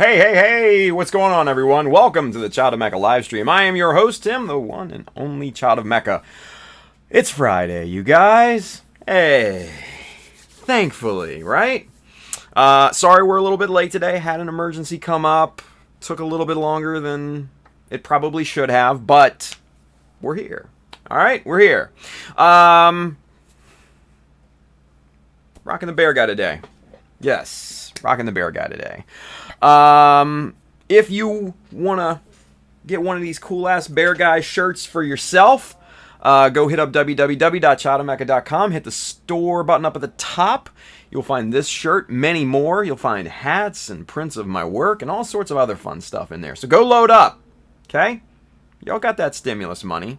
Hey, what's going on, everyone? Welcome to the Child of Mecha live stream. I am your host, Tim, the one and only Child of Mecha. It's Friday, you guys. Hey, thankfully, right? Sorry we're a little bit late today. Had an emergency come up. Took a little bit longer than it probably should have, but we're here. All right, we're here. Rocking the bear guy today. Yes, rocking the bear guy today. If you want to get one of these cool-ass bear guy shirts for yourself, go hit up www.childofmecha.com. Hit the store button up at the top. You'll find this shirt, many more. You'll find hats and prints of my work and all sorts of other fun stuff in there. So go load up, okay? Y'all got that stimulus money.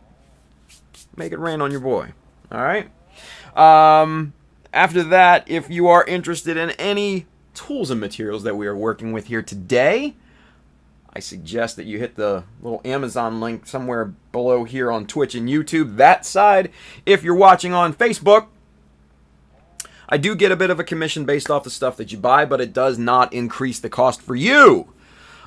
Make it rain on your boy, all right? After that, if you are interested in any tools and materials that we are working with here today, I suggest that you hit the little Amazon link somewhere below here on Twitch and YouTube. That side, if you're watching on Facebook, I do get a bit of a commission based off the stuff that you buy, but it does not increase the cost for you.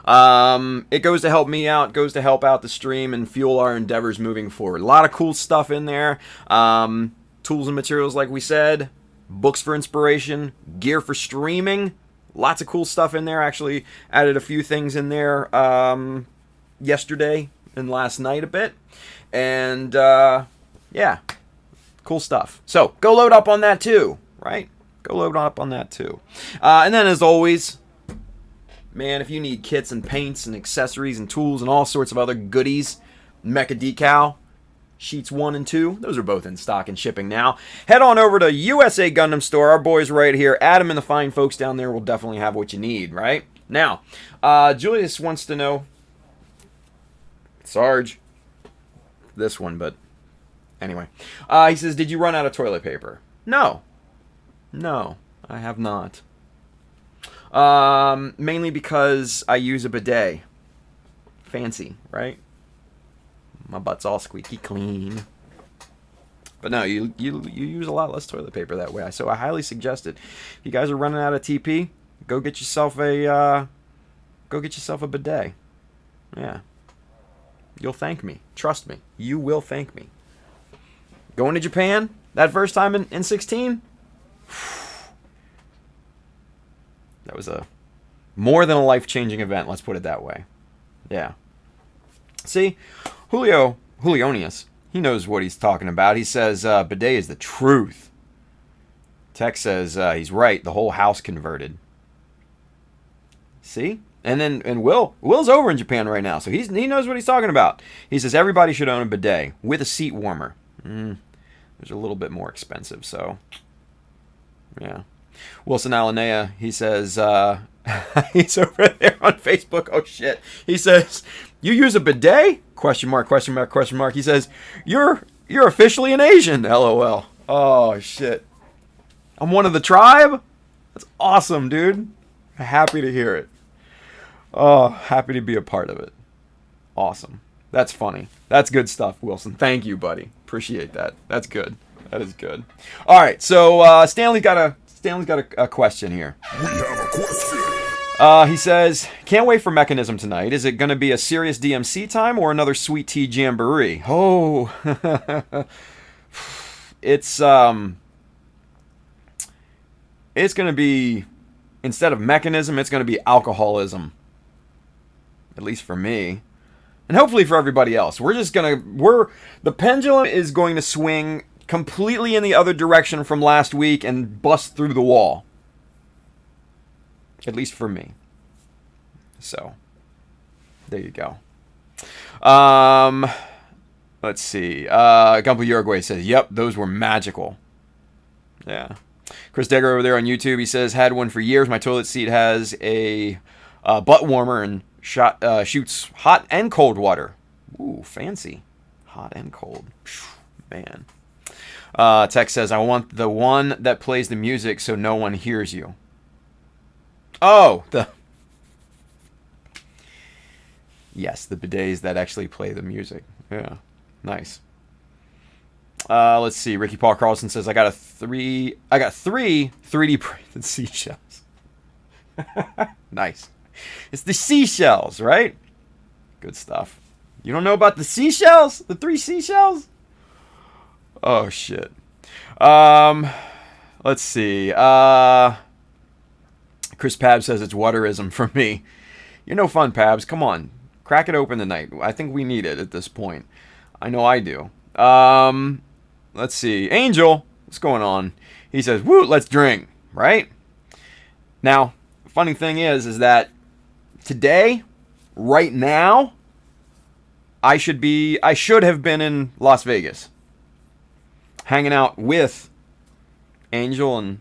It goes to help me out, goes to help out the stream and fuel our endeavors moving forward. A lot of cool stuff in there. Tools and materials, like we said. Books for inspiration, gear for streaming, lots of cool stuff in there. Actually added a few things in there yesterday and last night a bit. And yeah, cool stuff. So go load up on that too, right? Go load up on that too. And then as always, man, if you need kits and paints and accessories and tools and all sorts of other goodies, Mecha Decal, Sheets 1 and 2, those are both in stock and shipping now. Head on over to USA Gundam Store. Our boys right here, Adam and the fine folks down there will definitely have what you need, right? Now, Julius wants to know, Sarge, this one, but anyway. He says, did you run out of toilet paper? No, I have not. Mainly because I use a bidet. Fancy, right? My butt's all squeaky clean. But no, you use a lot less toilet paper that way. So I highly suggest it. If you guys are running out of TP, go get yourself a bidet. Yeah. You'll thank me. Trust me. You will thank me. Going to Japan that first time in 16? That was a more than a life-changing event, let's put it that way. Yeah. See, Julionius, he knows what he's talking about. He says, bidet is the truth. Tech says, he's right, the whole house converted. See? And Will's over in Japan right now, so he knows what he's talking about. He says, everybody should own a bidet with a seat warmer. There's a little bit more expensive, so, yeah. Wilson Alanea, he says, he's over there on Facebook. Oh, shit. He says, you use a bidet? Question mark. He says, you're officially an Asian, LOL. Oh, shit. I'm one of the tribe? That's awesome, dude. Happy to hear it. Oh, happy to be a part of it. Awesome. That's funny. That's good stuff, Wilson. Thank you, buddy. Appreciate that. That's good. That is good. All right, so Stanley's got a question here. We have a question. He says, can't wait for Mechanism tonight. Is it going to be a serious DMC time or another sweet tea jamboree? Oh, it's going to be, instead of mechanism, it's going to be alcoholism. At least for me. And hopefully for everybody else. The pendulum is going to swing completely in the other direction from last week and bust through the wall. At least for me. So, there you go. Let's see. Gumpo Uruguay says, yep, those were magical. Yeah. Chris Degger over there on YouTube, he says, had one for years. My toilet seat has a butt warmer and shoots hot and cold water. Ooh, fancy. Hot and cold. Man. Tech says, I want the one that plays the music so no one hears you. Oh, yes, the bidets that actually play the music. Yeah, nice. Let's see. Ricky Paul Carlson says, I got three 3D printed seashells. Nice. It's the seashells, right? Good stuff. You don't know about the seashells? The 3 seashells? Oh, shit. Let's see. Chris Pab says it's waterism for me. You're no fun, Pabs. Come on. Crack it open tonight. I think we need it at this point. I know I do. Let's see. Angel, what's going on? He says, woo, let's drink, right? Now, the funny thing is that today, right now, I should have been in Las Vegas. Hanging out with Angel and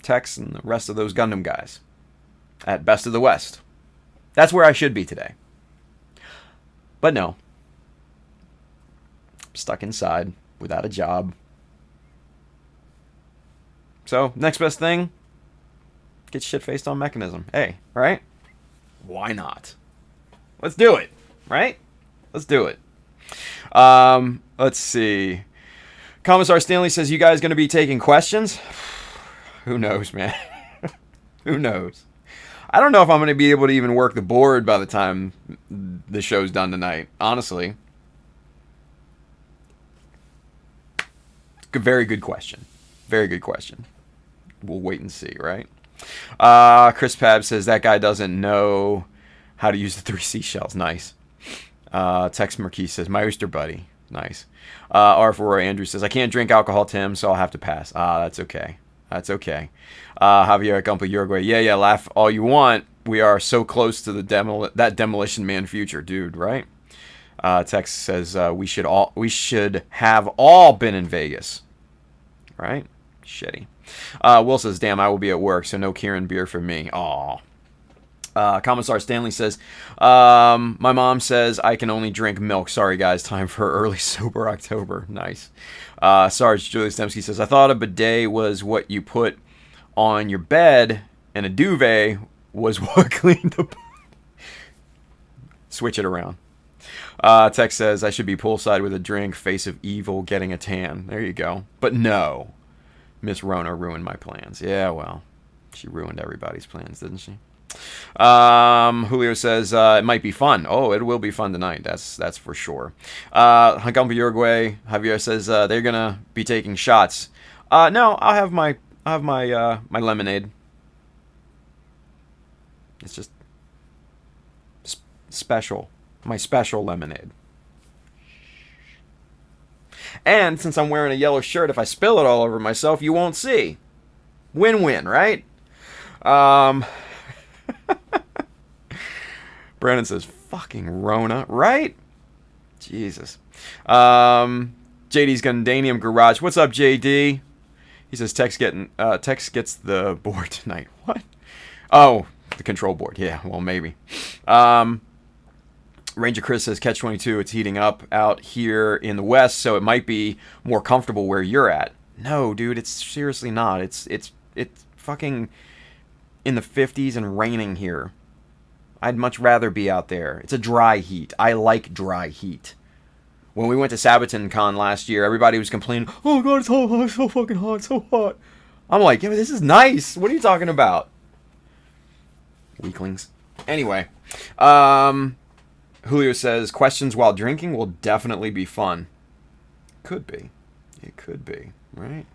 Tex and the rest of those Gundam guys at Best of the West. That's where I should be today. But no. I'm stuck inside without a job. So, next best thing, get shit-faced on Mechanism. Hey, right? Why not? Let's do it, right? Let's do it. Let's see. Commissar Stanley says, you guys going to be taking questions? Who knows, man? Who knows? I don't know if I'm going to be able to even work the board by the time the show's done tonight, honestly. Very good question. Very good question. We'll wait and see, right? Chris Pab says, that guy doesn't know how to use the 3 seashells. Nice. Tex Marquis says, my oyster buddy. Nice. R4 Andrew says, I can't drink alcohol, Tim, so I'll have to pass. That's okay. That's okay. Javier Gumpa Uruguay. Yeah, laugh all you want. We are so close to the that Demolition Man future, dude, right? Tex says, we should have all been in Vegas. Right? Shitty. Will says, damn, I will be at work, so no Kieran beer for me. Aw. Commissar Stanley says, my mom says I can only drink milk. Sorry, guys. Time for early sober October. Nice. Sarge Julius Dembski says, I thought a bidet was what you put on your bed, and a duvet was what cleaned the... Switch it around. Tex says, I should be poolside with a drink, face of evil, getting a tan. There you go. But no. Miss Rona ruined my plans. Yeah, well, she ruined everybody's plans, didn't she? Julio says, it might be fun. Oh, it will be fun tonight. That's for sure. Hangumpa Uruguay, Javier says, they're gonna be taking shots. No, I'll have my my lemonade. It's just special. My special lemonade. And since I'm wearing a yellow shirt, if I spill it all over myself, you won't see. Win-win, right? Brandon says, fucking Rona, right? Jesus. JD's Gundanium Garage. What's up, JD? He says, Tex gets the board tonight. What? Oh, the control board. Yeah, well, maybe. Ranger Chris says, Catch 22, it's heating up out here in the West, so it might be more comfortable where you're at. No, dude, it's seriously not. It's fucking in the 50s and raining here. I'd much rather be out there. It's a dry heat. I like dry heat. When we went to Sabaton Con last year, everybody was complaining, oh god, it's hot, it's so fucking hot, it's so hot. I'm like, yeah, this is nice. What are you talking about? Weaklings. Anyway, Julio says, questions while drinking will definitely be fun. Could be. It could be, right?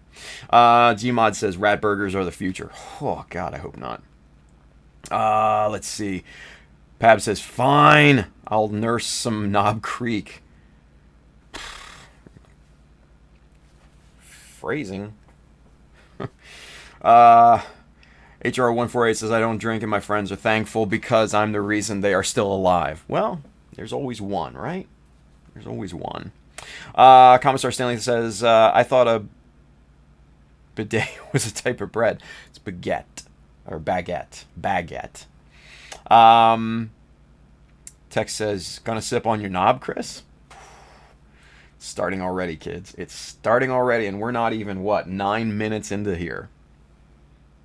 Gmod says, rat burgers are the future. Oh, God, I hope not. Let's see. Pab says, fine. I'll nurse some Knob Creek. Phrasing. HR148 says, I don't drink and my friends are thankful because I'm the reason they are still alive. Well, there's always one, right? There's always one. Commissar Stanley says, I thought a bidet was a type of bread. It's baguette. Or baguette. Baguette. Tex says, gonna sip on your knob, Chris? It's starting already, kids. It's starting already, and we're not even, 9 minutes into here.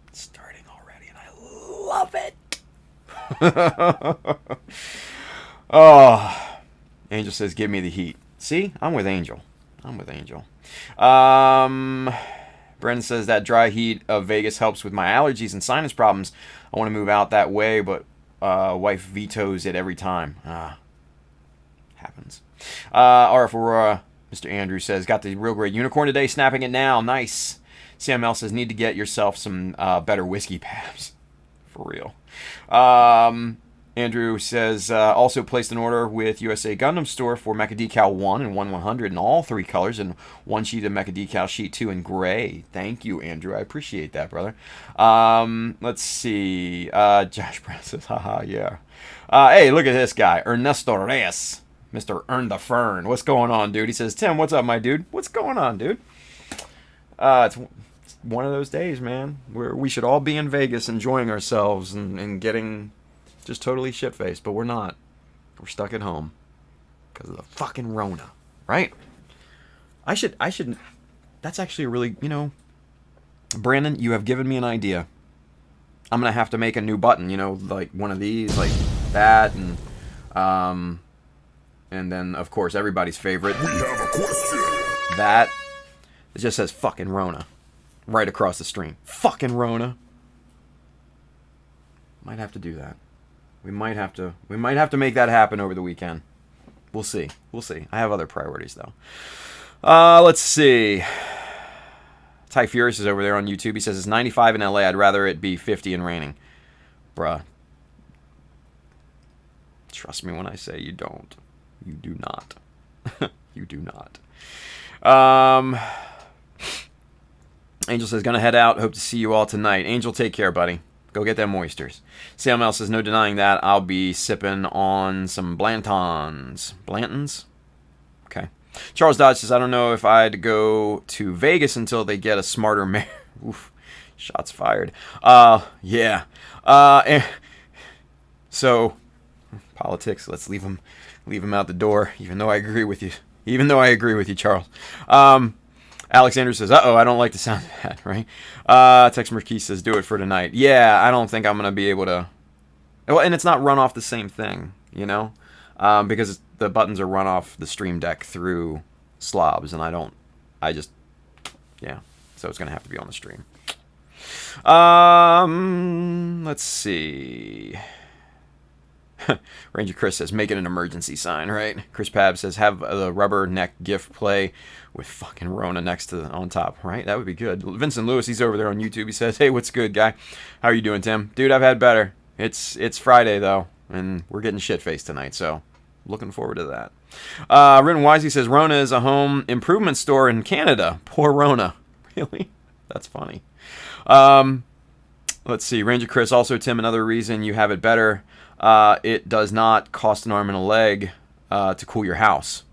It's starting already, and I love it. Oh. Angel says, give me the heat. See? I'm with Angel. Brendan says that dry heat of Vegas helps with my allergies and sinus problems. I want to move out that way, but wife vetoes it every time. Happens. RF Aurora, Mr. Andrew says, got the real great unicorn today, snapping it now. Nice. Sam L says, need to get yourself some better whiskey paps. For real. Andrew says, also placed an order with USA Gundam Store for Mecha Decal 1 and 100 in all 3 colors and 1 sheet of Mecha Decal Sheet 2 in gray. Thank you, Andrew. I appreciate that, brother. Let's see. Josh Brown says, haha, yeah. Hey, look at this guy. Ernesto Reyes. Mr. Earn the Fern. What's going on, dude? He says, Tim, what's up, my dude? What's going on, dude? It's one of those days, man, where we should all be in Vegas enjoying ourselves and getting just totally shit-faced, but we're not. We're stuck at home because of the fucking Rona, right? I should, that's actually a really, Brandon, you have given me an idea. I'm going to have to make a new button, like one of these, like that, and then, of course, everybody's favorite. We have a question. That. It just says fucking Rona. Right across the stream. Fucking Rona. Might have to do that. We might have to make that happen over the weekend. We'll see. We'll see. I have other priorities, though. Let's see. Ty Furious is over there on YouTube. He says, it's 95 in LA. I'd rather it be 50 and raining. Bruh. Trust me when I say you don't. You do not. You do not. Angel says, gonna head out. Hope to see you all tonight. Angel, take care, buddy. Go get them oysters. Sam L says, no denying that. I'll be sipping on some Blantons. Blantons? Okay. Charles Dodge says, I don't know if I'd go to Vegas until they get a smarter mayor. Oof. Shots fired. Yeah. So, politics, let's leave them out the door, even though I agree with you, Charles. Alexander says, uh-oh, I don't like the sound of that, right? Tex Marquis says, do it for tonight. Yeah, I don't think I'm going to be able to. Well, and it's not run off the same thing, because the buttons are run off the Stream Deck through slobs, and so it's going to have to be on the stream. Let's see. Ranger Chris says, make it an emergency sign, right? Chris Pab says, have the rubber neck gift play with fucking Rona on top, right? That would be good. Vincent Lewis, he's over there on YouTube. He says, hey, what's good, guy? How are you doing, Tim? Dude, I've had better. It's Friday, though, and we're getting shit-faced tonight, so looking forward to that. Rin Wisey says, Rona is a home improvement store in Canada. Poor Rona. Really? That's funny. Let's see. Ranger Chris, also, Tim, another reason you have it better. It does not cost an arm and a leg to cool your house.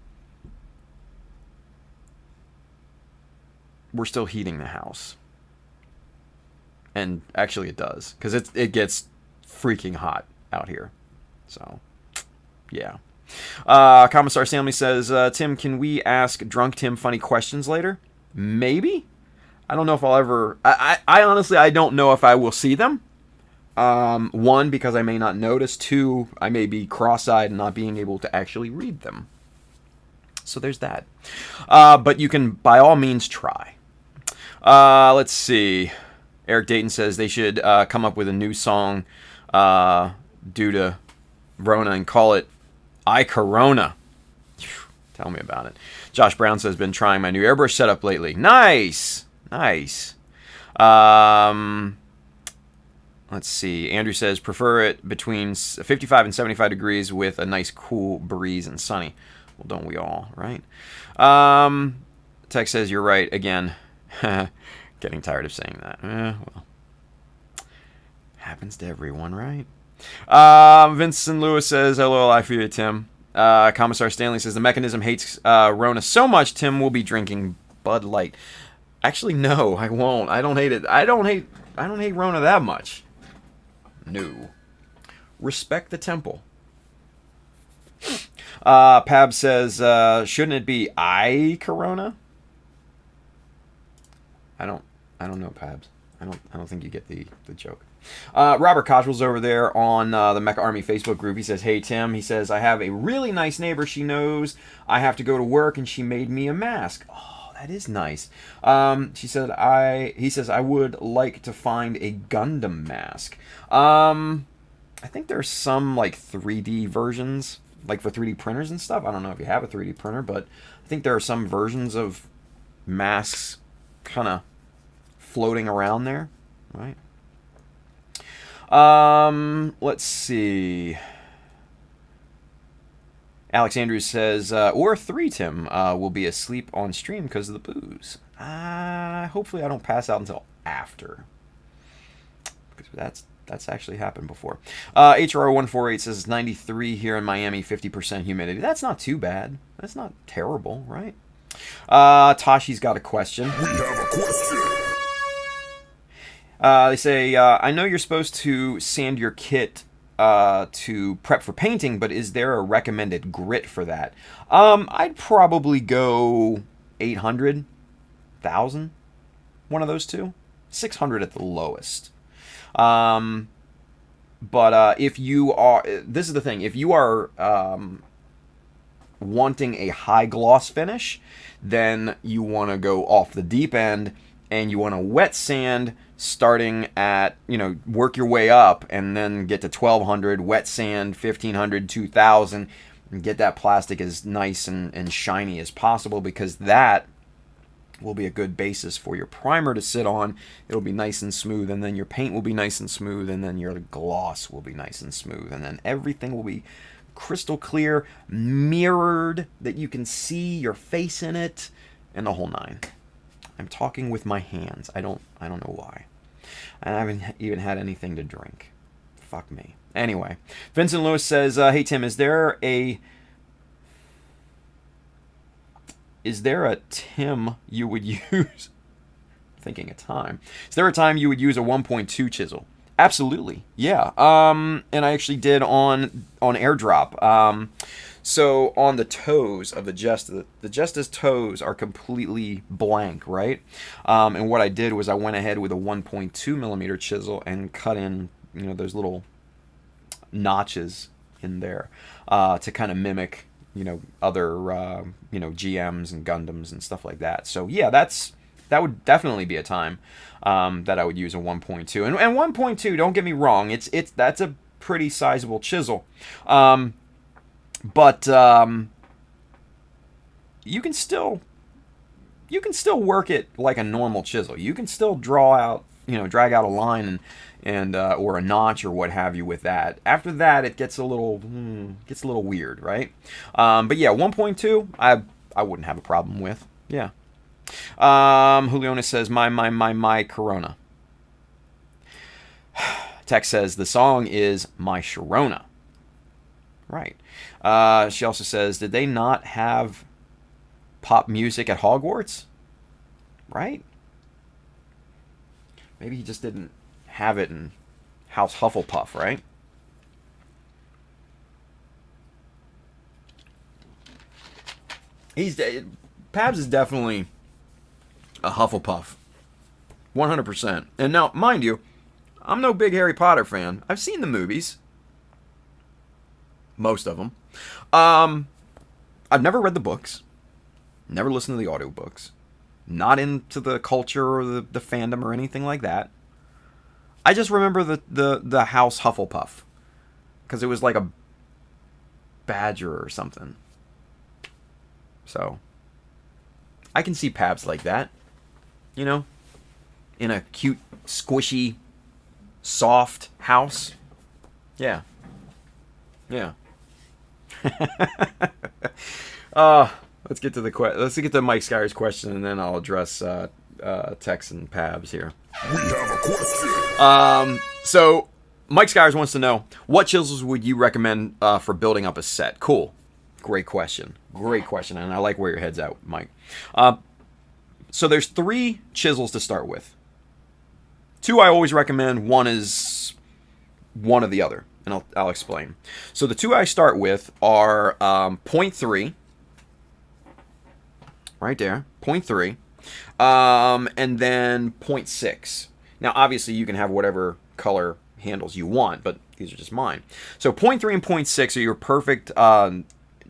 We're still heating the house. And actually it does. Because it gets freaking hot out here. So, yeah. Commissar Stanley says, Tim, can we ask Drunk Tim funny questions later? Maybe? I don't know if I'll ever. I honestly, I don't know if I will see them. One, because I may not notice. Two, I may be cross-eyed and not being able to actually read them. So there's that. But you can, by all means, try. Let's see. Eric Dayton says they should come up with a new song due to Rona and call it I Corona. Tell me about it. Josh Brown says, been trying my new airbrush setup lately. Nice! Nice. Let's see. Andrew says, prefer it between 55 and 75 degrees with a nice cool breeze and sunny. Well, don't we all, right? Tex says, you're right again. Getting tired of saying that. Well, happens to everyone, right? Vincent Lewis says, hello, I feel you, Tim. Commissar Stanley says, the mechanism hates Rona so much, Tim will be drinking Bud Light. Actually, no, I won't. I don't hate it. I don't hate Rona that much. No. Respect the temple. Pab says, shouldn't it be I Corona? I don't know, Pabs. I don't think you get the joke. Robert Cottrell's over there on the Mecha Army Facebook group. He says, hey, Tim. He says, I have a really nice neighbor. She knows I have to go to work, and she made me a mask. Oh, that is nice. He says, I would like to find a Gundam mask. I think there's some like 3D versions, like for 3D printers and stuff. I don't know if you have a 3D printer, but I think there are some versions of masks kind of floating around there, right? Let's see. Alex Andrews says, or 3, Tim, will be asleep on stream because of the booze. Hopefully I don't pass out until after. Because that's actually happened before. HR148 says, 93 here in Miami, 50% humidity. That's not too bad. That's not terrible, right? Tashi's got a question. We have a question. They say, I know you're supposed to sand your kit to prep for painting, but is there a recommended grit for that? I'd probably go 800, 1,000, one of those two. 600 at the lowest. But if you are, this is the thing, if you are wanting a high gloss finish, then you want to go off the deep end and you want to wet sand starting at, work your way up and then get to 1,200, wet sand 1,500, 2,000, and get that plastic as nice and shiny as possible, because that will be a good basis for your primer to sit on. It'll be nice and smooth, and then your paint will be nice and smooth, and then your gloss will be nice and smooth, and then everything will be crystal clear, mirrored, that you can see your face in it, and the whole nine. I'm talking with my hands. I don't know why. I haven't even had anything to drink. Fuck me. Anyway, Vincent Lewis says, hey Tim, is there a Tim you would use? Thinking a time. Is there a time you would use a 1.2 chisel? Absolutely. Yeah. And I actually did on airdrop. So on the toes of the Jesta's toes are completely blank, right? And what I did was I went ahead with a 1.2 millimeter chisel and cut in, those little notches in there to kind of mimic, other, GMs and Gundams and stuff like that. So yeah, that would definitely be a time that I would use a 1.2. And 1.2, don't get me wrong, that's a pretty sizable chisel. But you can still work it like a normal chisel. You can still draw out, drag out a line and or a notch or what have you with that. After that, it gets a little weird, right? But yeah, 1.2, I wouldn't have a problem with. Yeah. Juliana says, my Corona. Tex says the song is My Sharona. Right. She also says, did they not have pop music at Hogwarts? Right? Maybe he just didn't have it in House Hufflepuff, right? Pabs is definitely a Hufflepuff. 100%. And now, mind you, I'm no big Harry Potter fan. I've seen the movies. Most of them. I've never read the books. Never listened to the audiobooks. Not into the culture or the fandom or anything like that. I just remember the House Hufflepuff. Because it was like a badger or something. So, I can see Pabs like that. In a cute, squishy, soft house. Yeah. Yeah. Let's get to Mike Skyer's question, and then I'll address Tex and Pabs here. We have a question. So Mike Skyers wants to know, what chisels would you recommend for building up a set? Cool. Great question, and I like where your head's at, Mike. So there's 3 chisels to start with. 2 I always recommend. 1 is one or the other, and I'll explain. So the 2 I start with are 0.3, right there, 0.3, and then 0.6. Now, obviously, you can have whatever color handles you want, but these are just mine. So 0.3 and 0.6 are your perfect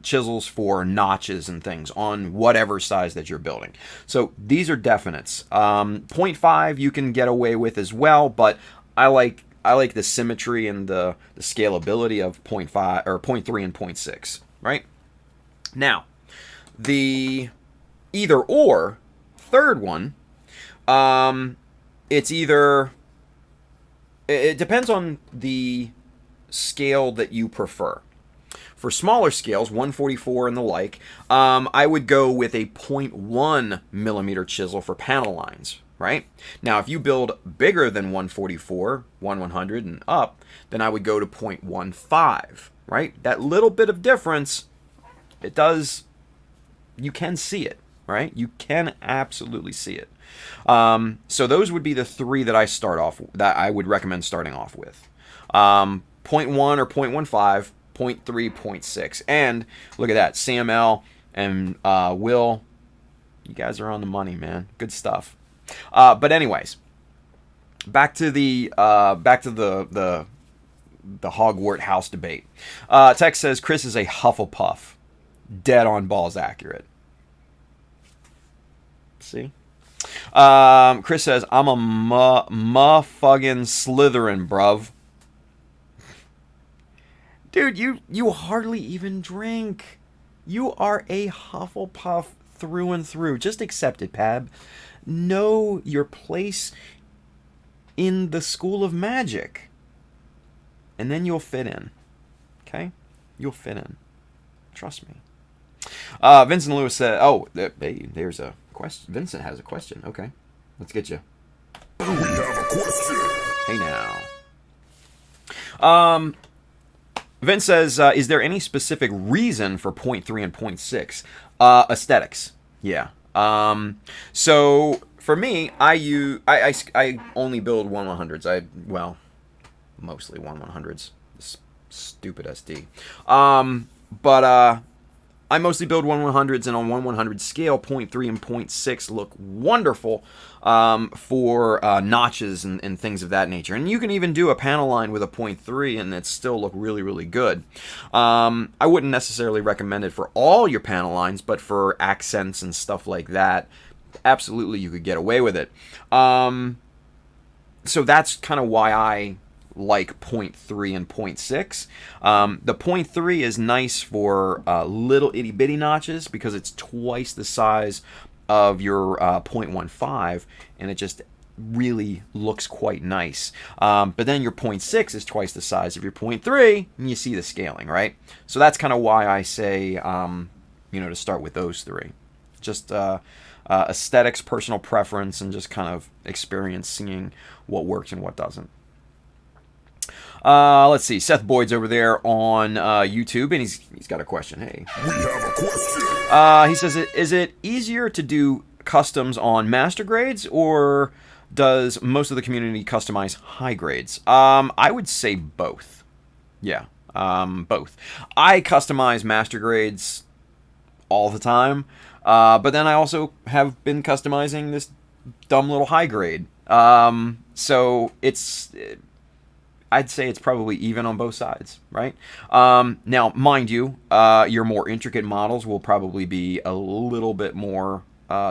chisels for notches and things on whatever size that you're building. So these are definites. 0.5 you can get away with as well, but I like I like the symmetry and the scalability of 0.5 or 0.3 and 0.6, right? Now, the either or third one, it's either, it depends on the scale that you prefer. For smaller scales, 144 and the like, I would go with a 0.1 millimeter chisel for panel lines, right? Now, if you build bigger than 144, 100 and up, then I would go to 0.15, right? That little bit of difference, it does, you can see it, right? You can absolutely see it. So those would be the three that I would recommend starting off with. 0.1 or 0.15, 0.3, 0.6. And look at that, CML and Will, you guys are on the money, man. Good stuff. But anyways, back to the Hogwarts house debate. Tex says Chris is a Hufflepuff. Dead on balls accurate. See? Chris says, I'm a fucking Slytherin, bruv. Dude, you hardly even drink. You are a Hufflepuff through and through. Just accept it, Pab. Know your place in the School of Magic. And then you'll fit in. Okay? You'll fit in. Trust me. Vincent Lewis said, oh, hey, there's a question. Vincent has a question. Okay. Let's get you. We have a question. Hey now. Vince says, is there any specific reason for 0.3 and 0.6? Aesthetics. Yeah. So for me, I only build 1/100s. Mostly 1/100s. Stupid SD. But I mostly build 1/100s, and on 1/100 scale, 0.3 and 0.6 look wonderful for notches and things of that nature. And you can even do a panel line with a 0.3 and it still look really, really good. I wouldn't necessarily recommend it for all your panel lines, but for accents and stuff like that, absolutely you could get away with it. So that's kind of why I like 0.3 and 0.6. The 0.3 is nice for little itty bitty notches because it's twice the size of your 0.15, and it just really looks quite nice. But then your 0.6 is twice the size of your 0.3, and you see the scaling, right? So that's kind of why I say, to start with those three. Just aesthetics, personal preference, and just kind of experience seeing what works and what doesn't. Let's see. Seth Boyd's over there on YouTube, and he's got a question. Hey. We have a question. He says, is it easier to do customs on master grades, or does most of the community customize high grades? I would say both. Yeah, both. I customize master grades all the time, but then I also have been customizing this dumb little high grade. So I'd say it's probably even on both sides, right? Now, mind you, your more intricate models will probably be a little bit more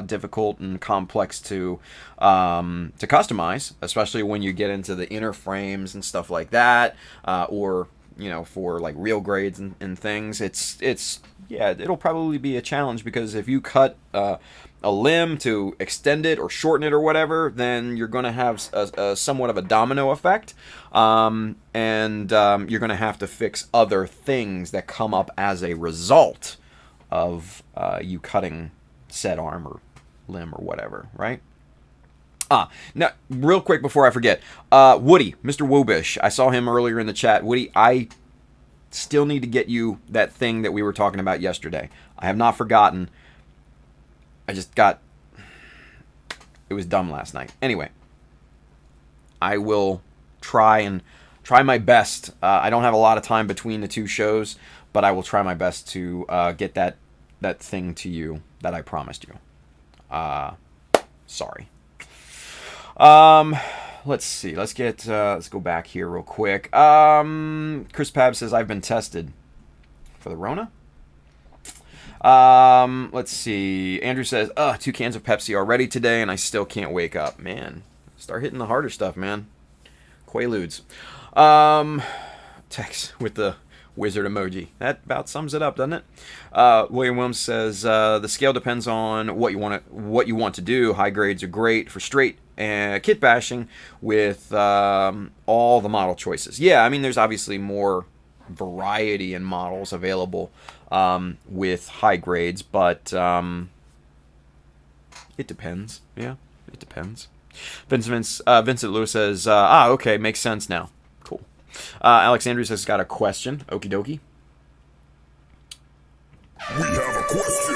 difficult and complex to customize, especially when you get into the inner frames and stuff like that, or for like real grades and things. It'll probably be a challenge, because if you cut a limb to extend it or shorten it or whatever, then you're going to have a somewhat of a domino effect, and you're going to have to fix other things that come up as a result of you cutting said arm or limb or whatever, right? Now, real quick before I forget, Woody, Mr. Wobish, I saw him earlier in the chat. Woody, I still need to get you that thing that we were talking about yesterday. I have not forgotten. It was dumb last night. Anyway, I will try my best. I don't have a lot of time between the two shows, but I will try my best to get that thing to you that I promised you. Sorry. Let's see. Let's go back here real quick. Chris Pab says, I've been tested for the Rona. Let's see. Andrew says, 2 cans of Pepsi already today, and I still can't wake up. Man, start hitting the harder stuff, man. Quaaludes. Text with the wizard emoji. That about sums it up, doesn't it? William Williams says the scale depends on what you want to do. High grades are great for straight kit bashing with all the model choices. Yeah, I mean, there's obviously more variety in models available with high grades, but it depends. Yeah, it depends. Vincent Lewis says, okay, makes sense now. Cool. Alex Andrews has got a question. Okie dokie. We have a question.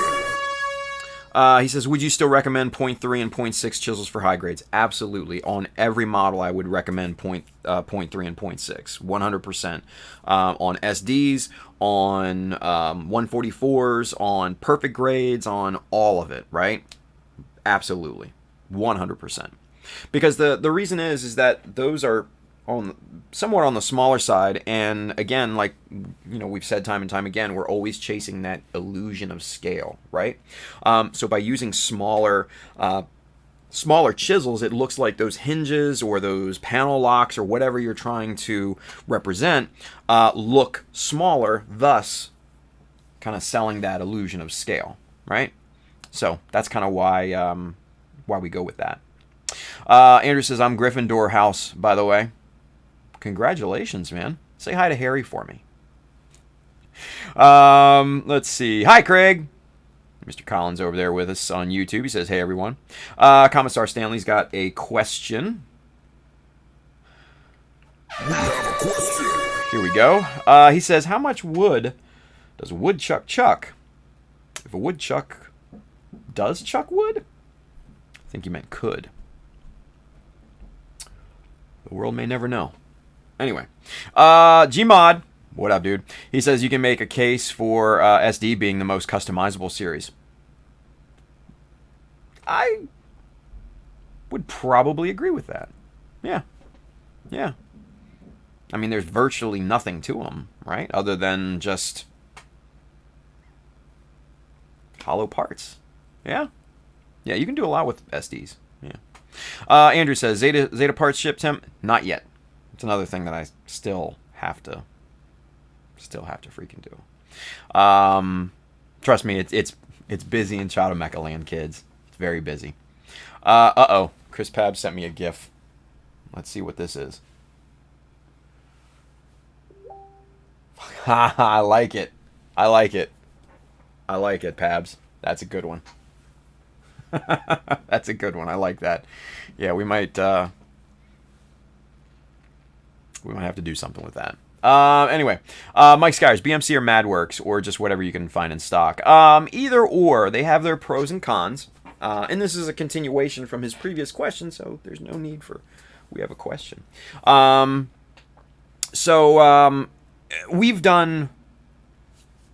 He says, would you still recommend 0.3 and 0.6 chisels for high grades? Absolutely. On every model, I would recommend 0.3 and 0.6. 100%. On SDs, on 144s, on perfect grades, on all of it, right? Absolutely. 100%. Because the reason is that those are somewhat on the smaller side, and again, like we've said time and time again, we're always chasing that illusion of scale, right? So by using smaller chisels, it looks like those hinges or those panel locks or whatever you're trying to represent look smaller, thus kind of selling that illusion of scale, right? So that's kind of why we go with that. Andrew says, I'm Gryffindor house, by the way. Congratulations, man. Say hi to Harry for me. Let's see. Hi, Craig. Mr. Collins over there with us on YouTube. He says, hey, everyone. Commissar Stanley's got a question. We have a question. Here we go. He says, how much wood does a woodchuck chuck? If a woodchuck does chuck wood? I think you meant could. The world may never know. Anyway, Gmod, what up, dude? He says you can make a case for SD being the most customizable series. I would probably agree with that. Yeah. Yeah. I mean, there's virtually nothing to them, right? Other than just hollow parts. Yeah. Yeah, you can do a lot with SDs. Yeah. Andrew says, Zeta parts ship temp? Not yet. It's another thing that I still have to freaking do. Trust me, it's busy in Chata Mecha Land, kids. It's very busy. Chris Pab sent me a GIF. Let's see what this is. I like it. I like it, Pabs. That's a good one. That's a good one. I like that. Yeah, we might have to do something with that. Anyway, Mike Skyers, BMC or Madworks, or just whatever you can find in stock. Either or, they have their pros and cons. And this is a continuation from his previous question, so there's no need for we have a question. We've done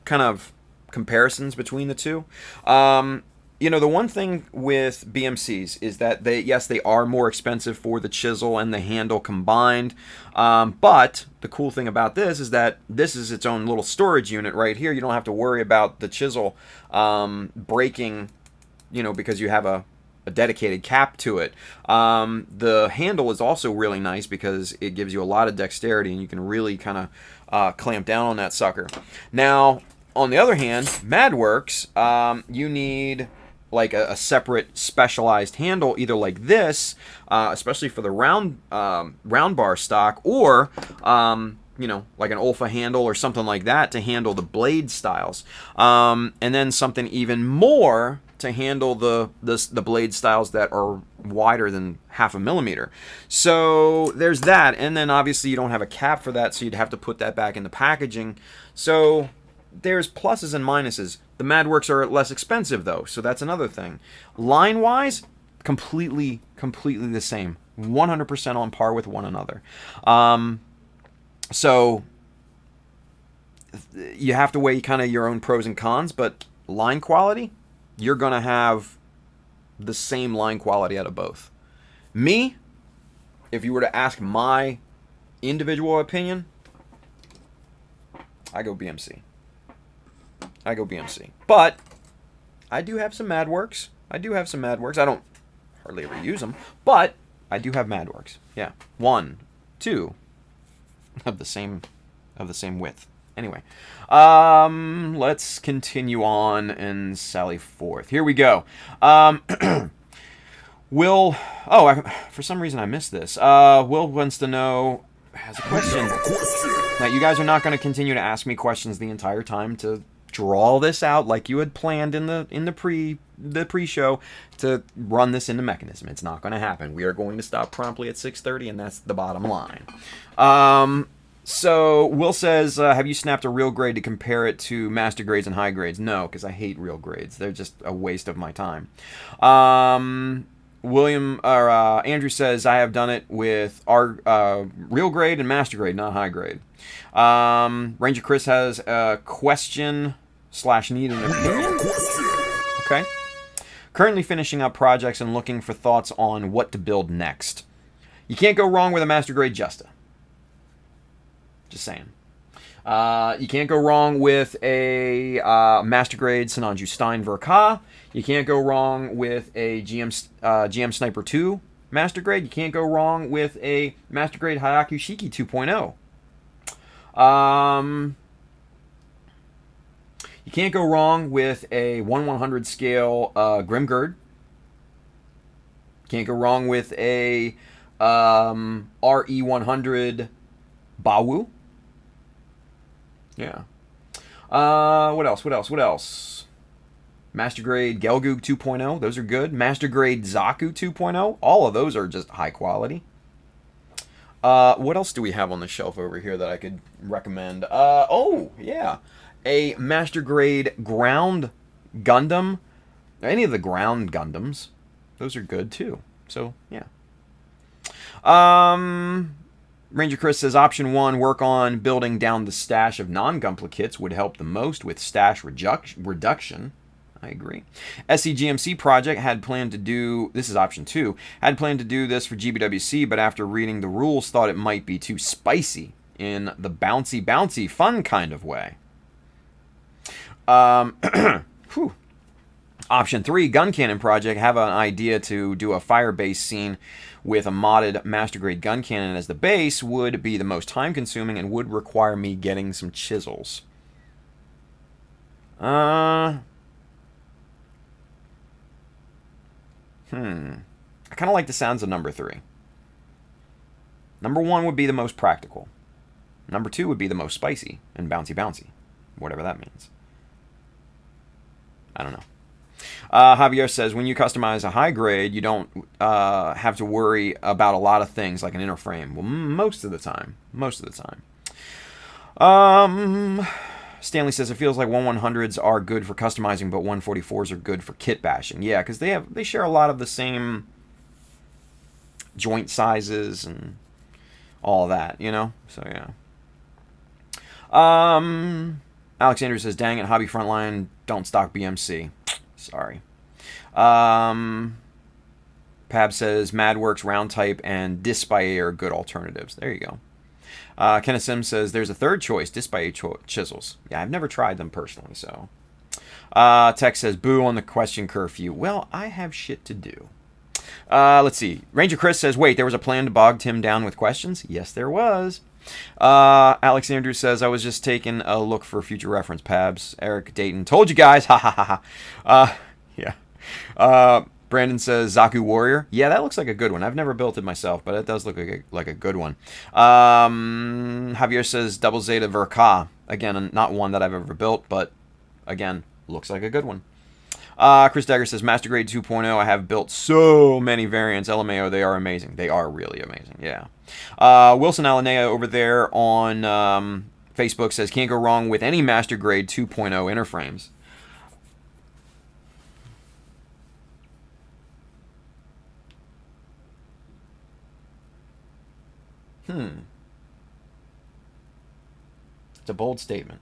kind of comparisons between the two. The one thing with BMCs is that they are more expensive for the chisel and the handle combined. But the cool thing about this is that this is its own little storage unit right here. You don't have to worry about the chisel breaking, because you have a dedicated cap to it. The handle is also really nice because it gives you a lot of dexterity and you can really kind of clamp down on that sucker. Now, on the other hand, Madworks, you need like a separate specialized handle, either like this, especially for the round bar stock, or like an Olfa handle or something like that to handle the blade styles, and then something even more to handle the blade styles that are wider than 0.5 millimeter. So there's that, and then obviously you don't have a cap for that, so you'd have to put that back in the packaging. So there's pluses and minuses. The Madworks are less expensive though, so that's another thing. Line-wise, completely the same. 100% on par with one another. So you have to weigh kind of your own pros and cons, but line quality, you're going to have the same line quality out of both. Me, if you were to ask my individual opinion, I go BMC. But I do have some Madworks. I don't hardly ever use them, but I do have Madworks. Yeah. One, 2 of the same width. Anyway, let's continue on and sally forth. Here we go. Will, for some reason I missed this. Will wants to know, has a question. Now, you guys are not going to continue to ask me questions the entire time to draw this out like you had planned in the pre-show to run this into Mechanism. It's not going to happen. We are going to stop promptly at 6:30, and that's the bottom line. So Will says, have you snapped a real grade to compare it to master grades and high grades? No, because I hate real grades. They're just a waste of my time. Andrew says, I have done it with our real grade and master grade, not high grade. Ranger Chris has a question / need an opinion. Okay. Currently finishing up projects and looking for thoughts on what to build next. You can't go wrong with a master grade Justa. Just saying. You can't go wrong with a master grade Sinanju Stein Verka. You can't go wrong with a GM Sniper 2 master grade. You can't go wrong with a master grade Hayaku Shiki 2.0. You can't go wrong with a 1/100 scale Grimgird. Can't go wrong with a RE100 Bawu. Yeah. What else? Master Grade Gelgoog 2.0. Those are good. Master Grade Zaku 2.0. All of those are just high quality. What else do we have on the shelf over here that I could recommend? Oh, yeah. A Master Grade Ground Gundam. Any of the Ground Gundams. Those are good, too. So, yeah. Ranger Chris says, option 1, work on building down the stash of non-Gunpla kits would help the most with stash reduction. I agree. SCGMC project had planned to do, this is option 2, had planned to do this for GBWC, but after reading the rules thought it might be too spicy in the bouncy fun kind of way. Option 3, Gun Cannon project, have an idea to do a fire-based scene with a modded Master Grade gun cannon as the base would be the most time-consuming and would require me getting some chisels. I kind of like the sounds of number 3. Number 1 would be the most practical. Number 2 would be the most spicy and bouncy, whatever that means. I don't know. Javier says, when you customize a high grade, you don't have to worry about a lot of things like an inner frame. Well, most of the time. Stanley says, it feels like 1/100s are good for customizing, but 144s are good for kit bashing. Yeah, because they share a lot of the same joint sizes and all that, you know? So, yeah. Alexander says, dang it, Hobby Frontline, don't stock BMC. Sorry. Pab says, Madworks, Round Type, and Dispaye are good alternatives. There you go. Kenneth Sims says, there's a third choice, Dispaye chisels. Yeah, I've never tried them personally, so. Tex says, boo on the question curfew. Well, I have shit to do. Let's see. Ranger Chris says, wait, there was a plan to bog Tim down with questions? Yes, there was. Alex Andrew says, I was just taking a look for future reference, Pabs. Eric Dayton, told you guys. Ha ha ha ha. Yeah. Brandon says, Zaku Warrior. Yeah, that looks like a good one. I've never built it myself, but it does look like a good one. Javier says, Double Zeta Verka. Again, not one that I've ever built, but again, looks like a good one. Chris Dagger says, Master Grade 2.0, I have built so many variants. LMAO, they are amazing. They are really amazing, yeah. Wilson Alanea over there on Facebook says, can't go wrong with any Master Grade 2.0 interframes. It's a bold statement.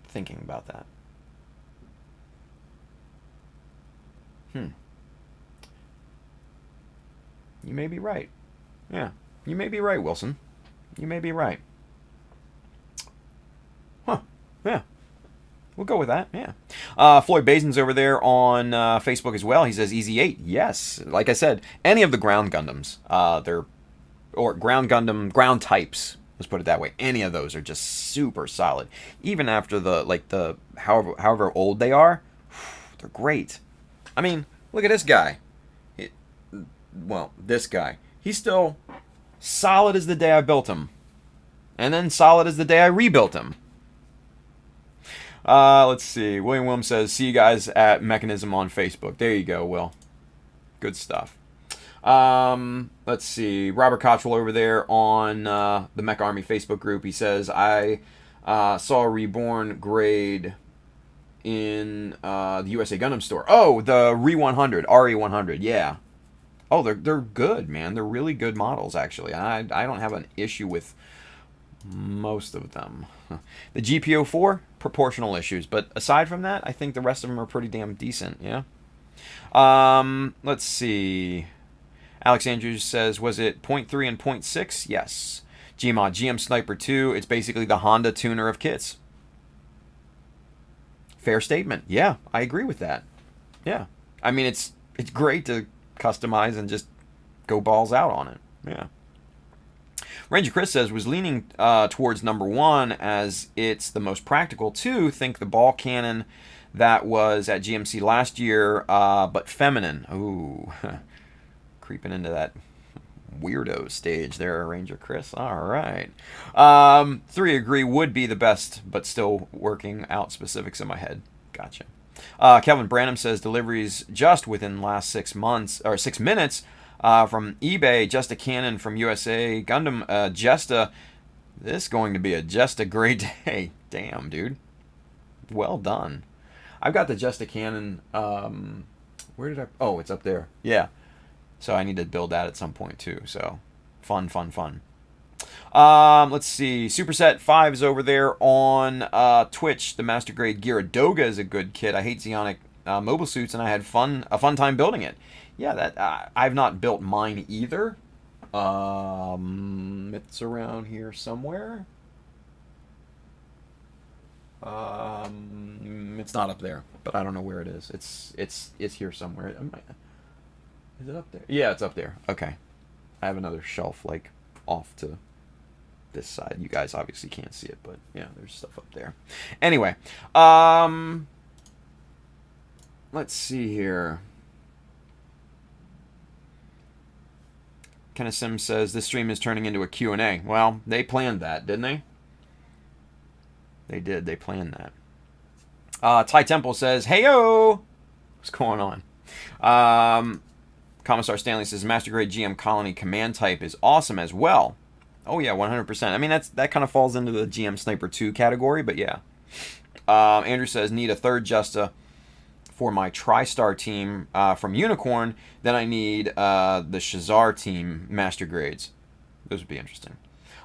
Thinking about that. You may be right. Yeah, you may be right, Wilson. You may be right. Huh, yeah. We'll go with that, yeah. Floyd Basin's over there on Facebook as well. He says Easy 8. Yes. Like I said, any of the ground Gundams, or ground Gundam, ground types, let's put it that way. Any of those are just super solid. Even after however old they are, they're great. I mean, look at this guy. This guy. He's still solid as the day I built him. And then solid as the day I rebuilt him. Let's see. William Williams says, see you guys at Mechanism on Facebook. There you go, Will. Good stuff. Let's see. Robert Cottrell over there on the Mech Army Facebook group. He says, I saw a Reborn grade in the USA Gundam Store. Oh, the RE100. Yeah. Oh, they're good, man. They're really good models, actually. I don't have an issue with most of them. The GPO4, proportional issues. But aside from that, I think the rest of them are pretty damn decent, yeah? Let's see. Alex Andrews says, was it 0.3 and 0.6? Yes. Gmod, GM Sniper 2, it's basically the Honda tuner of kits. Fair statement. Yeah, I agree with that. Yeah. I mean, it's great to customize and just go balls out on it. Yeah. Ranger Chris says, was leaning towards number 1 as it's the most practical. 2, think the ball cannon that was at GMC last year, but feminine. Ooh, creeping into that weirdo stage there, Ranger Chris. All right. 3, agree, would be the best, but still working out specifics in my head. Gotcha. Kelvin Branham says, deliveries just within last 6 months, or 6 minutes, from eBay, just a cannon from USA Gundam, Jesta. This is going to be just a great day. Damn, dude. Well done. I've got the Jesta cannon. Where did I? Oh, it's up there. Yeah. So I need to build that at some point too. So fun. Let's see. Superset 5 is over there on Twitch. The Master Grade Gyaradoga is a good kit. I hate Zeonic mobile suits, and I had a fun time building it. Yeah, that I've not built mine either. It's around here somewhere. It's not up there, but I don't know where it is. It's here somewhere. Is it up there? Yeah, it's up there. Okay. I have another shelf like off to this side. You guys obviously can't see it, but yeah, there's stuff up there. Anyway, let's see here. Kenneth Sims says, this stream is turning into a Q&A. Well, they planned that, didn't they? They did. They planned that. Ty Temple says, hey-o! What's going on? Commissar Stanley says, Master Grade GM Colony Command type is awesome as well. Oh, yeah, 100%. I mean, that kind of falls into the GM Sniper 2 category, but yeah. Andrew says, need a third Justa for my TriStar team from Unicorn. Then I need the Shazar team Master Grades. Those would be interesting.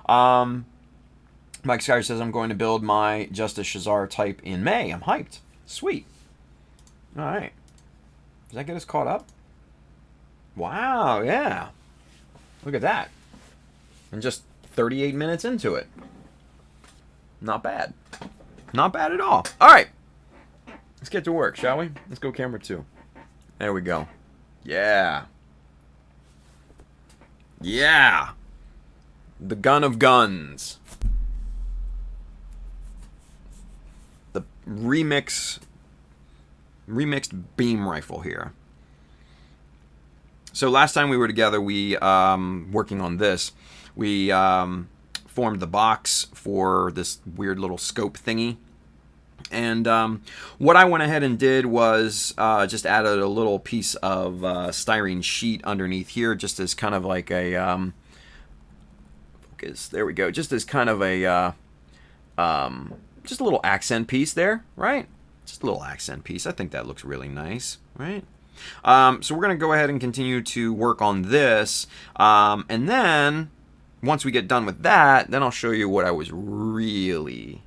Mike Skyer says, I'm going to build my Justa Shazar type in May. I'm hyped. Sweet. All right. Does that get us caught up? Wow, yeah. Look at that. And just 38 minutes into it. Not bad. Not bad at all. All right. Let's get to work, shall we? Let's go camera 2. There we go. Yeah. Yeah. The gun of guns. The remixed beam rifle here. So last time we were together, we working on this, we formed the box for this weird little scope thingy. And what I went ahead and did was just added a little piece of styrene sheet underneath here, just as kind of like a focus. There we go. Just as kind of a just a little accent piece there, right? Just a little accent piece. I think that looks really nice, right? So we're gonna go ahead and continue to work on this, and then once we get done with that, then I'll show you what I was really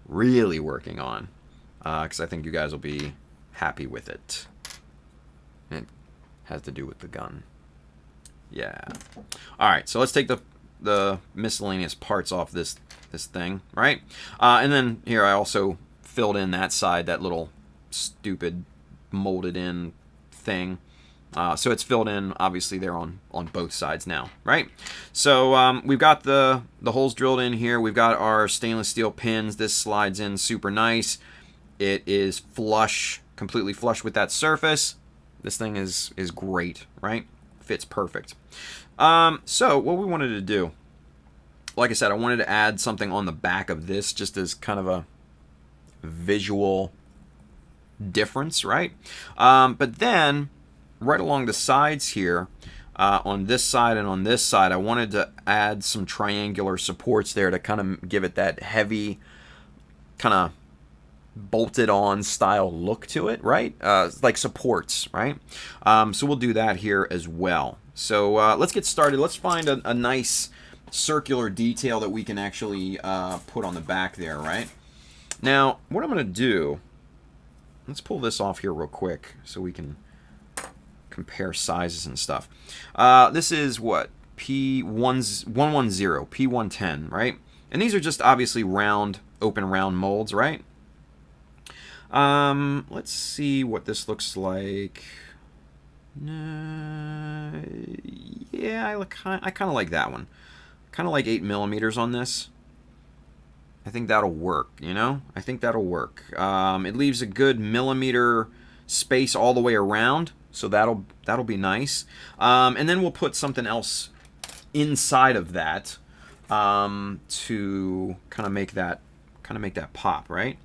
working on, because I think you guys will be happy with it. It has to do with the gun. Yeah. All right, so let's take the miscellaneous parts off this thing, right? And then here I also filled in that side, that little stupid molded in thing. So it's filled in, obviously, there on both sides now, right? So we've got the holes drilled in here. We've got our stainless steel pins. This slides in super nice. It is flush, completely flush with that surface. This thing is great, right? Fits perfect. So what we wanted to do, like I said, I wanted to add something on the back of this just as kind of a visual difference, right? But then right along the sides here, on this side and on this side, I wanted to add some triangular supports there to kind of give it that heavy, kind of bolted on style look to it, right? Like supports, right? So we'll do that here as well. So let's get started. Let's find a nice circular detail that we can actually put on the back there, right? Now, what I'm going to do, let's pull this off here real quick so we can compare sizes and stuff. This is what? P110, P110, right? And these are just obviously round, open round molds, right? Let's see what this looks like. Yeah, I kind of like that one. Kind of like 8mm on this. I think that'll work, you know? I think that'll work. It leaves a good millimeter space all the way around, so that'll be nice. And then we'll put something else inside of that to kind of make that pop, right?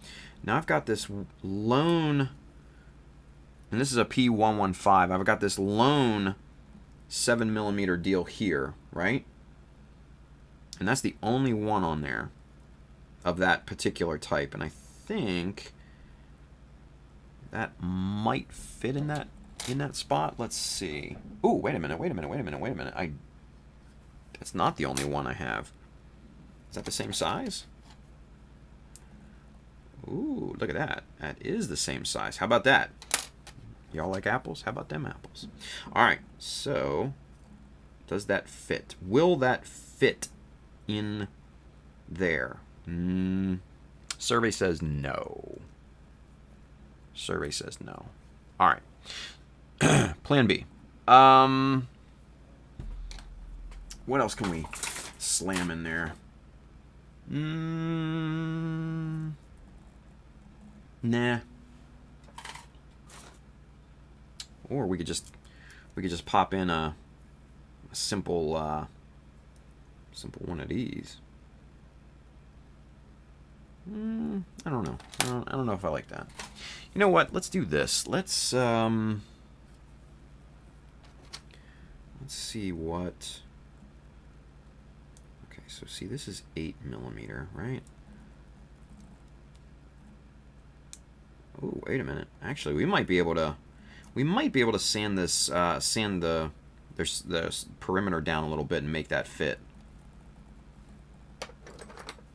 Now I've got this lone, and this is a P115. I've got this lone 7mm deal here, right? And that's the only one on there of that particular type, and I think that might fit in that spot. Let's see. Ooh, wait a minute. That's not the only one I have. Is that the same size? Ooh, look at that. That is the same size. How about that? Y'all like apples? How about them apples? All right, so does that fit? Will that fit in there? Survey says no. Survey says no. All right. Plan B. What else can we slam in there? Nah. Or we could just pop in a simple one of these. I don't know. I don't know if I like that. You know what? Let's do this. Let's see what. Okay, so see, this is 8mm, right? Oh, wait a minute. Actually, we might be able to sand this, sand the perimeter down a little bit and make that fit.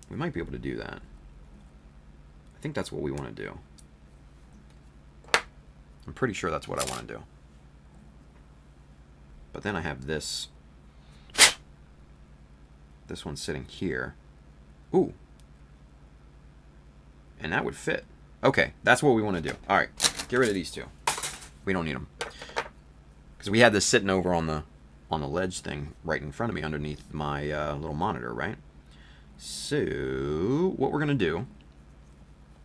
We might be able to do that. I think that's what we want to do. I'm pretty sure that's what I want to do. But then I have this one sitting here. Ooh. And that would fit. Okay, that's what we want to do. All right, get rid of these two. We don't need them. Because we had this sitting over on the ledge thing right in front of me underneath my little monitor, right? So what we're going to do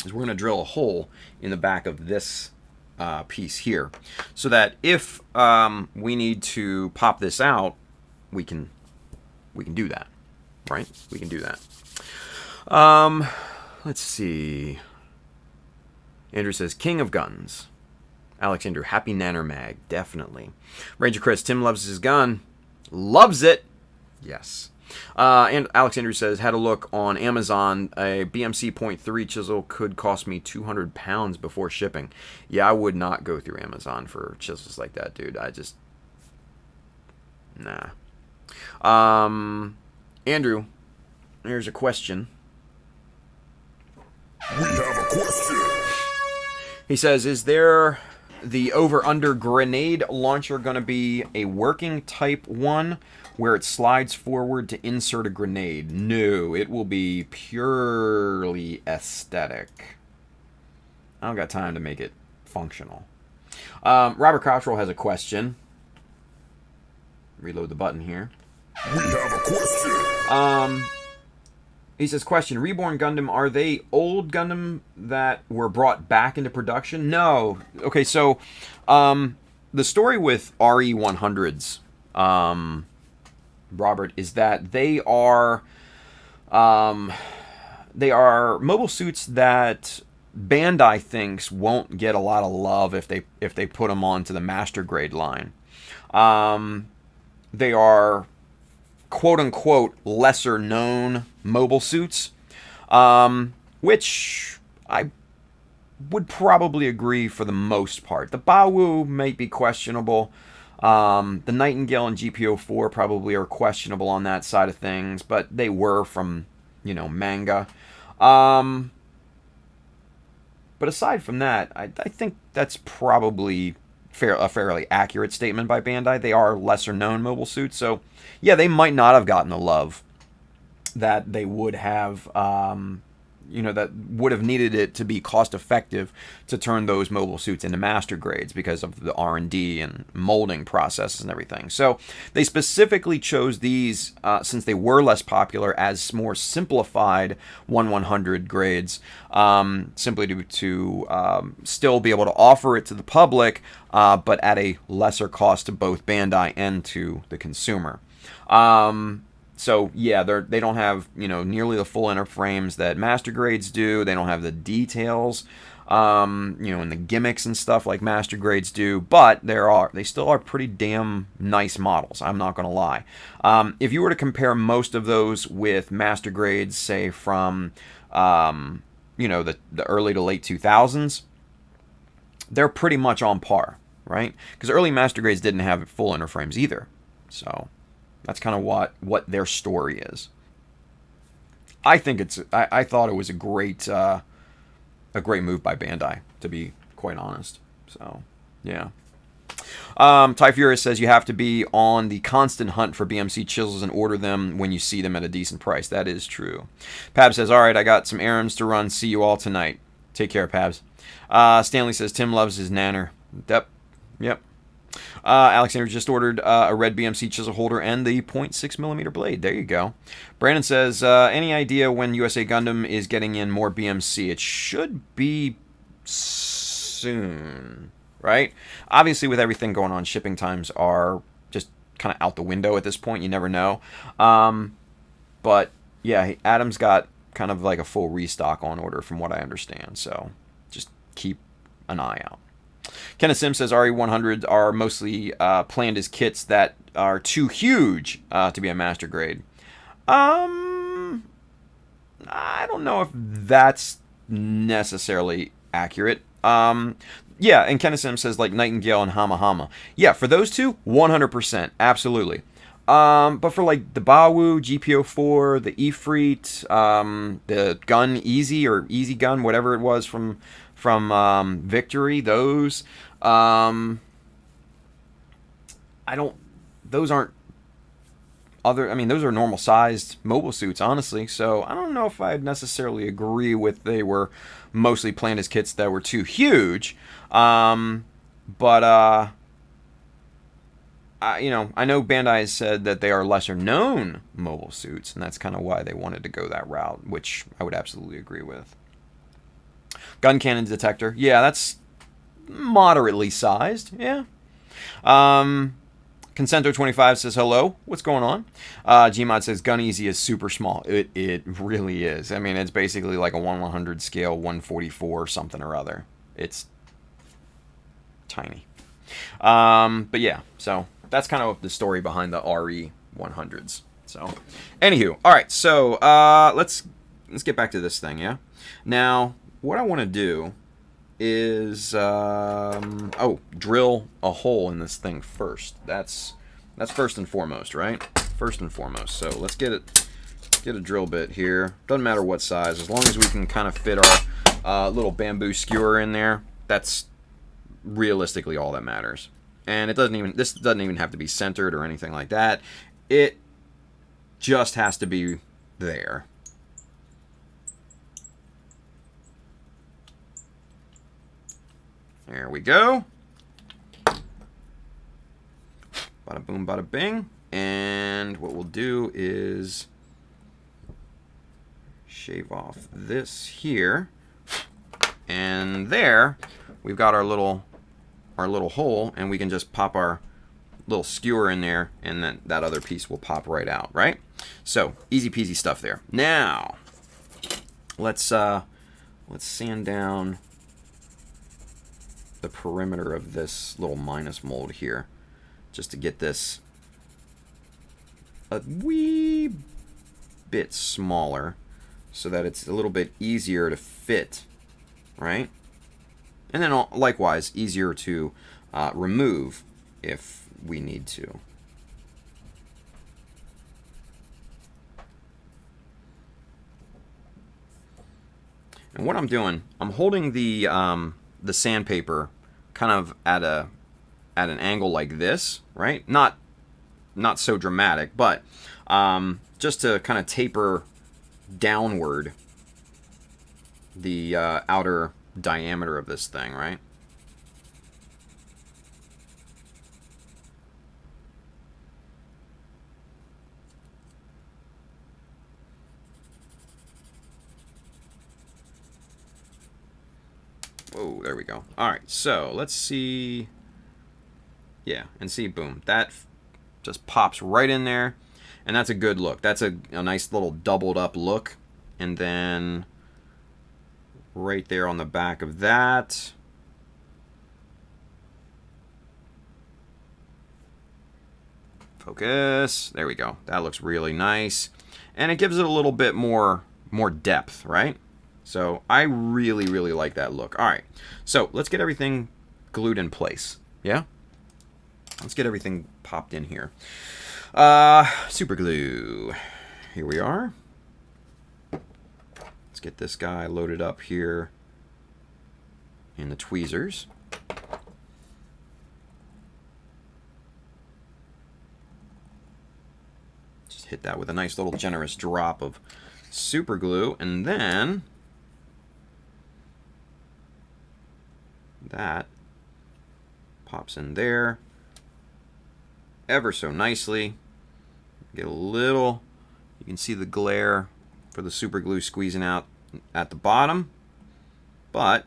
is we're going to drill a hole in the back of this piece here, so that if we need to pop this out, we can do that, right? We can do that. Let's see. Andrew says, King of Guns. Alex Andrew, happy Nanner Mag, definitely. Ranger Chris, Tim loves his gun. Loves it. Yes. And Alex Andrew says, had a look on Amazon. A BMC .3 chisel could cost me 200 pounds before shipping. Yeah, I would not go through Amazon for chisels like that, dude. I just... Nah. Andrew, here's a question. We have a question. He says, is there the over-under grenade launcher going to be a working type one where it slides forward to insert a grenade? No, it will be purely aesthetic. I don't got time to make it functional. Robert Cottrell has a question. Reload the button here. We have a question. He says, question, Reborn Gundam, are they old Gundam that were brought back into production? No. Okay, so the story with RE100s, Robert, is that they are mobile suits that Bandai thinks won't get a lot of love if they put them onto the master grade line. They are quote-unquote lesser-known mobile suits, which I would probably agree for the most part. The Bawu might be questionable. The Nightingale and GPO4 probably are questionable on that side of things, but they were from, manga. But aside from that, I think that's probably a fairly accurate statement by Bandai. They are lesser-known mobile suits, so yeah, they might not have gotten the love that they would have, that would have needed it to be cost-effective to turn those mobile suits into master grades because of the R&D and molding processes and everything. So they specifically chose these, since they were less popular, as more simplified 1/100 grades, simply to still be able to offer it to the public, but at a lesser cost to both Bandai and to the consumer. So yeah, they don't have nearly the full inner frames that master grades do. They don't have the details, and the gimmicks and stuff like master grades do. But they still are pretty damn nice models. I'm not gonna lie. If you were to compare most of those with master grades, say from the early to late 2000s, they're pretty much on par, right? Because early master grades didn't have full inner frames either. So that's kind of what their story is. I think I thought it was a great move by Bandai, to be quite honest. So, yeah. Ty Furious says you have to be on the constant hunt for BMC chisels and order them when you see them at a decent price. That is true. Pab says, all right, I got some errands to run. See you all tonight. Take care, Pabs. Stanley says Tim loves his nanner. Yep. Alexander just ordered a red BMC chisel holder and the 0.6mm blade. There you go. Brandon says, any idea when USA Gundam is getting in more BMC? It should be soon, right? Obviously, with everything going on, shipping times are just kind of out the window at this point. You never know. But yeah, Adam's got kind of like a full restock on order from what I understand. So just keep an eye out. Kenneth Sims says RE100s are mostly planned as kits that are too huge to be a master grade. I don't know if that's necessarily accurate. Yeah, and Kenneth Sims says like Nightingale and Hama Hama. Yeah, for those two, 100%, absolutely. But for like the Bawu, GPO4, the Ifrit, the Gun Easy or Easy Gun, whatever it was from Victory, those those aren't those are normal sized mobile suits, honestly, so I don't know if I'd necessarily agree with they were mostly planned as kits that were too huge, but I know Bandai has said that they are lesser known mobile suits, and that's kind of why they wanted to go that route, which I would absolutely agree with. Gun cannon detector. Yeah, that's moderately sized. Yeah. Consento25 says, hello. What's going on? Gmod says, Gun Easy is super small. It really is. I mean, it's basically like a 1/100 scale, 144 something or other. It's tiny. But yeah, so that's kind of the story behind the RE100s. So, anywho. All right, so let's get back to this thing, yeah? Now, what I want to do is drill a hole in this thing first. That's first and foremost, right? First and foremost. So let's get a drill bit here. Doesn't matter what size, as long as we can kind of fit our little bamboo skewer in there. That's realistically all that matters. And this doesn't even have to be centered or anything like that. It just has to be there. There we go. Bada boom, bada bing. And what we'll do is shave off this here. And there, we've got our little hole, and we can just pop our little skewer in there, and then that other piece will pop right out, right? So, easy peasy stuff there. Now, let's sand down the perimeter of this little minus mold here, just to get this a wee bit smaller, so that it's a little bit easier to fit, right? And then likewise, easier to remove if we need to. And what I'm doing, I'm holding the sandpaper kind of at an angle like this, right? Not so dramatic, but just to kind of taper downward the outer diameter of this thing, right? Whoa, there we go. All right, so let's see. Yeah, and see, boom, that just pops right in there, and that's a good look. That's a nice little doubled up look. And then right there on the back of that, focus, there we go. That looks really nice, and it gives it a little bit more depth, right? So I really like that look. All right, so let's get everything glued in place. Yeah, let's get everything popped in here. Super glue, here we are. Let's get this guy loaded up here in the tweezers. Just hit that with a nice little generous drop of super glue, and then that pops in there ever so nicely. Get a little, you can see the glare for the super glue squeezing out at the bottom, but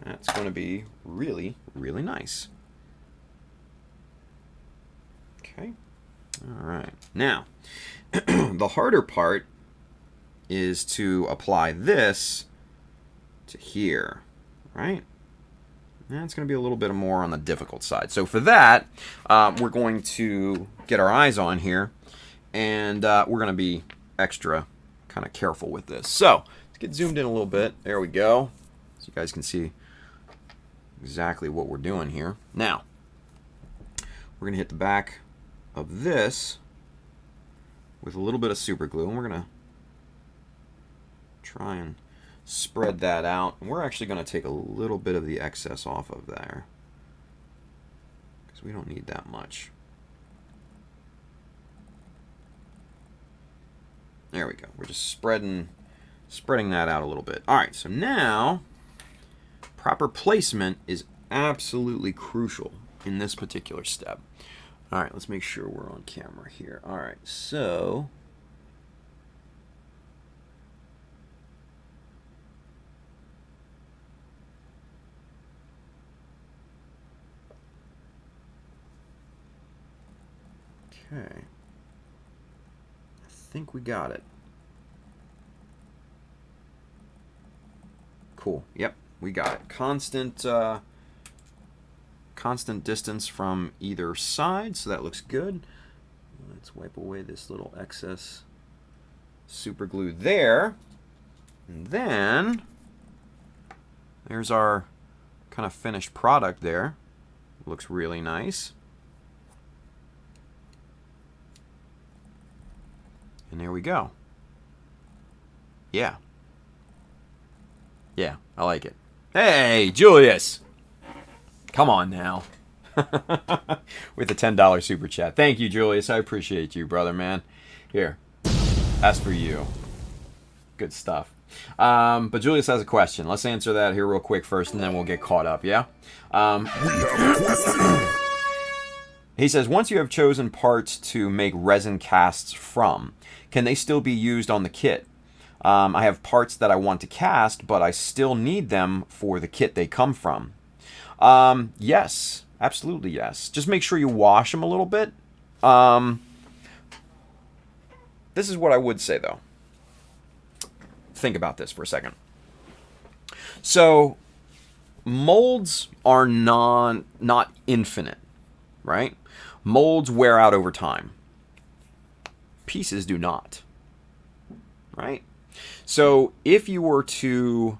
that's going to be really nice. Okay, all right, now the harder part is to apply this to here, right? And it's going to be a little bit more on the difficult side. So for that, we're going to get our eyes on here, and we're going to be extra kind of careful with this. So let's get zoomed in a little bit. There we go. So you guys can see exactly what we're doing here. Now, we're going to hit the back of this with a little bit of super glue, and we're going to try and spread that out. And we're actually going to take a little bit of the excess off of there, because we don't need that much. There we go. We're just spreading that out a little bit. All right, so now proper placement is absolutely crucial in this particular step. All right, let's make sure we're on camera here. All right, so okay. I think we got it. Cool. Yep, we got it. Constant distance from either side, so that looks good. Let's wipe away this little excess super glue there. And then there's our kind of finished product there. Looks really nice. And there we go. Yeah. Yeah, I like it. Hey, Julius! Come on now. With a $10 super chat. Thank you, Julius. I appreciate you, brother, man. Here. That's for you. Good stuff. But Julius has a question. Let's answer that here real quick first, and then we'll get caught up, yeah? We have a question. He says, once you have chosen parts to make resin casts from, can they still be used on the kit? I have parts that I want to cast, but I still need them for the kit they come from. Yes, absolutely yes. Just make sure you wash them a little bit. This is what I would say, though. Think about this for a second. So, molds are not infinite, right? Molds wear out over time. Pieces do not, right? So, if you were to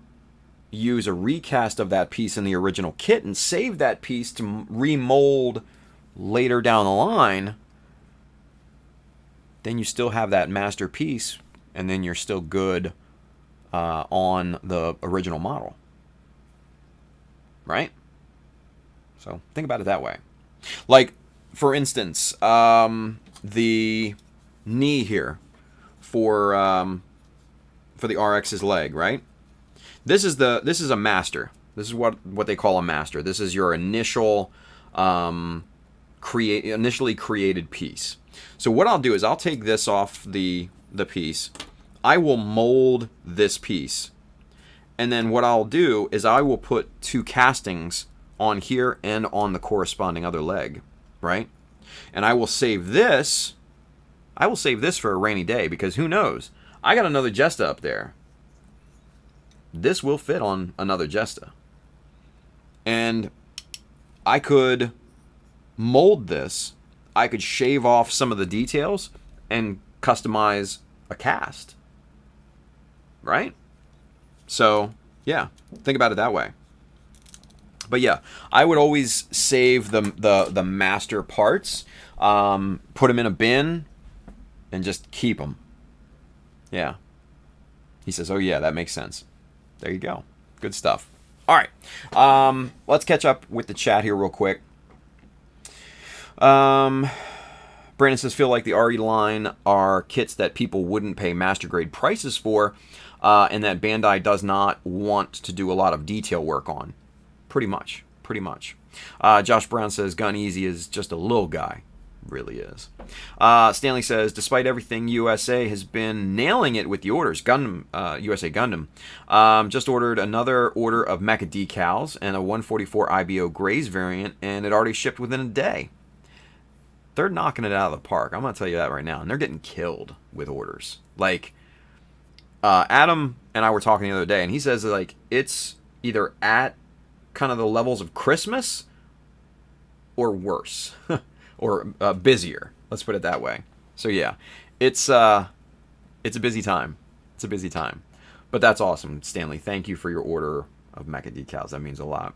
use a recast of that piece in the original kit and save that piece to remold later down the line, then you still have that masterpiece, and then you're still good on the original model, right? So think about it that way. Like, for instance, the knee here for the RX's leg, right? This is a master. This is what they call a master. This is your initial initially created piece. So what I'll do is I'll take this off the piece. I will mold this piece. And then what I'll do is I will put 2 castings on here and on the corresponding other leg, right? And I will save this. I will save this for a rainy day, because who knows? I got another Jesta up there. This will fit on another Jesta. And I could mold this. I could shave off some of the details and customize a cast. Right? So, yeah, think about it that way. But yeah, I would always save the master parts, put them in a bin, and just keep them. Yeah. He says, oh yeah, that makes sense. There you go. Good stuff. All right. Let's catch up with the chat here real quick. Brandon says, feel like the RE line are kits that people wouldn't pay master grade prices for, and that Bandai does not want to do a lot of detail work on. Pretty much. Josh Brown says, Gun Easy is just a little guy. Really is. Stanley says, despite everything, USA has been nailing it with the orders. USA Gundam. Just ordered another order of Mecha Decals and a 144 IBO Grays variant, and it already shipped within a day. They're knocking it out of the park. I'm going to tell you that right now. And they're getting killed with orders. Like, Adam and I were talking the other day, and he says, like, it's either at kind of the levels of Christmas or worse. Or busier. Let's put it that way. So, yeah. It's a busy time. It's a busy time. But that's awesome, Stanley. Thank you for your order of Mecha Decals. That means a lot.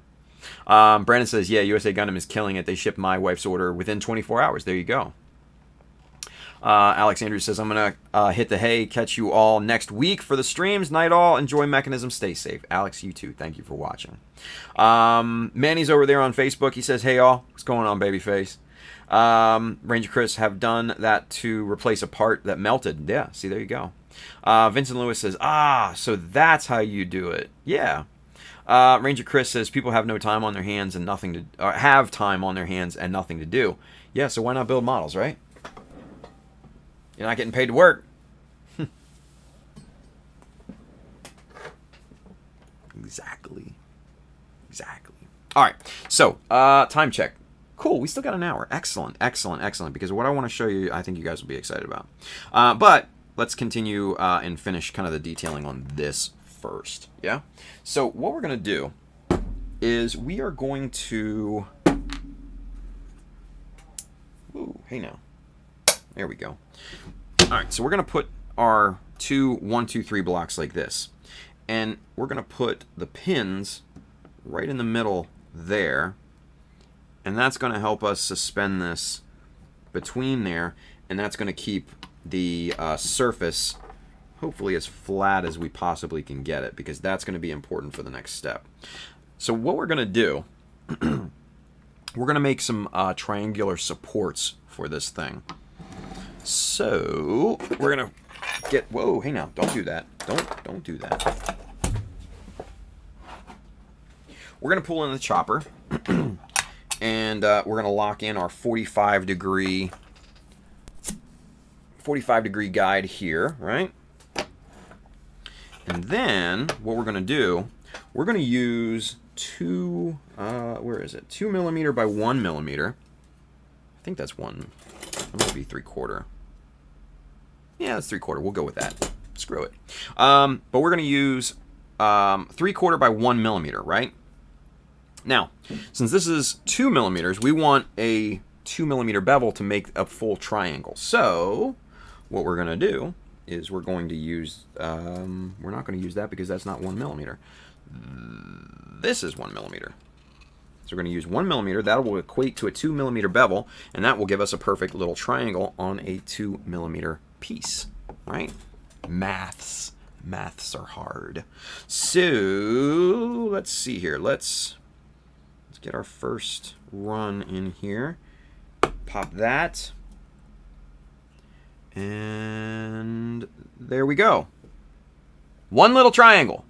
Brandon says, yeah, USA Gundam is killing it. They shipped my wife's order within 24 hours. There you go. Alex Andrews says, I'm going to hit the hay. Catch you all next week for the streams. Night all. Enjoy Mechanism. Stay safe. Alex, you too. Thank you for watching. Manny's over there on Facebook. He says, hey, all. What's going on, babyface? Ranger Chris, have done that to replace a part that melted. Yeah, see, there you go. Vincent Lewis says, so that's how you do it. Yeah. Ranger Chris says, people have no time on their hands and nothing to, or have time on their hands and nothing to do. Yeah, so why not build models, right? You're not getting paid to work. Exactly. All right, so time check. Cool, we still got an hour. Excellent. Because what I want to show you, I think you guys will be excited about. But let's continue and finish kind of the detailing on this first. Yeah? So what we're going to do is we are going to... Ooh, hey now. There we go. All right, so we're going to put our 1, 2, 3 blocks like this. And we're going to put the pins right in the middle there. And that's going to help us suspend this between there. And that's going to keep the surface hopefully as flat as we possibly can get it, because that's going to be important for the next step. So what we're going to do, we're going to make some triangular supports for this thing. So we're going to Whoa, hey now, don't do that. Don't do that. We're going to pull in the chopper, and we're going to lock in our 45 degree guide here, right? And then what we're going to do, we're going to use 2 millimeter by 1 millimeter. I think that's 1. That might be 3/4. Yeah, that's 3/4. We'll go with that. Screw it. But we're going to use 3/4 by 1 millimeter, right? Now, since this is 2 millimeters, we want a 2 millimeter bevel to make a full triangle. So what we're going to do is we're going to use, we're not going to use that because that's not 1 millimeter. This is 1 millimeter. So we're going to use 1 millimeter. That will equate to a 2 millimeter bevel, and that will give us a perfect little triangle on a 2 millimeter piece, right? Maths are hard. So let's see here. Let's get our first run in here. Pop that. And there we go. One little triangle.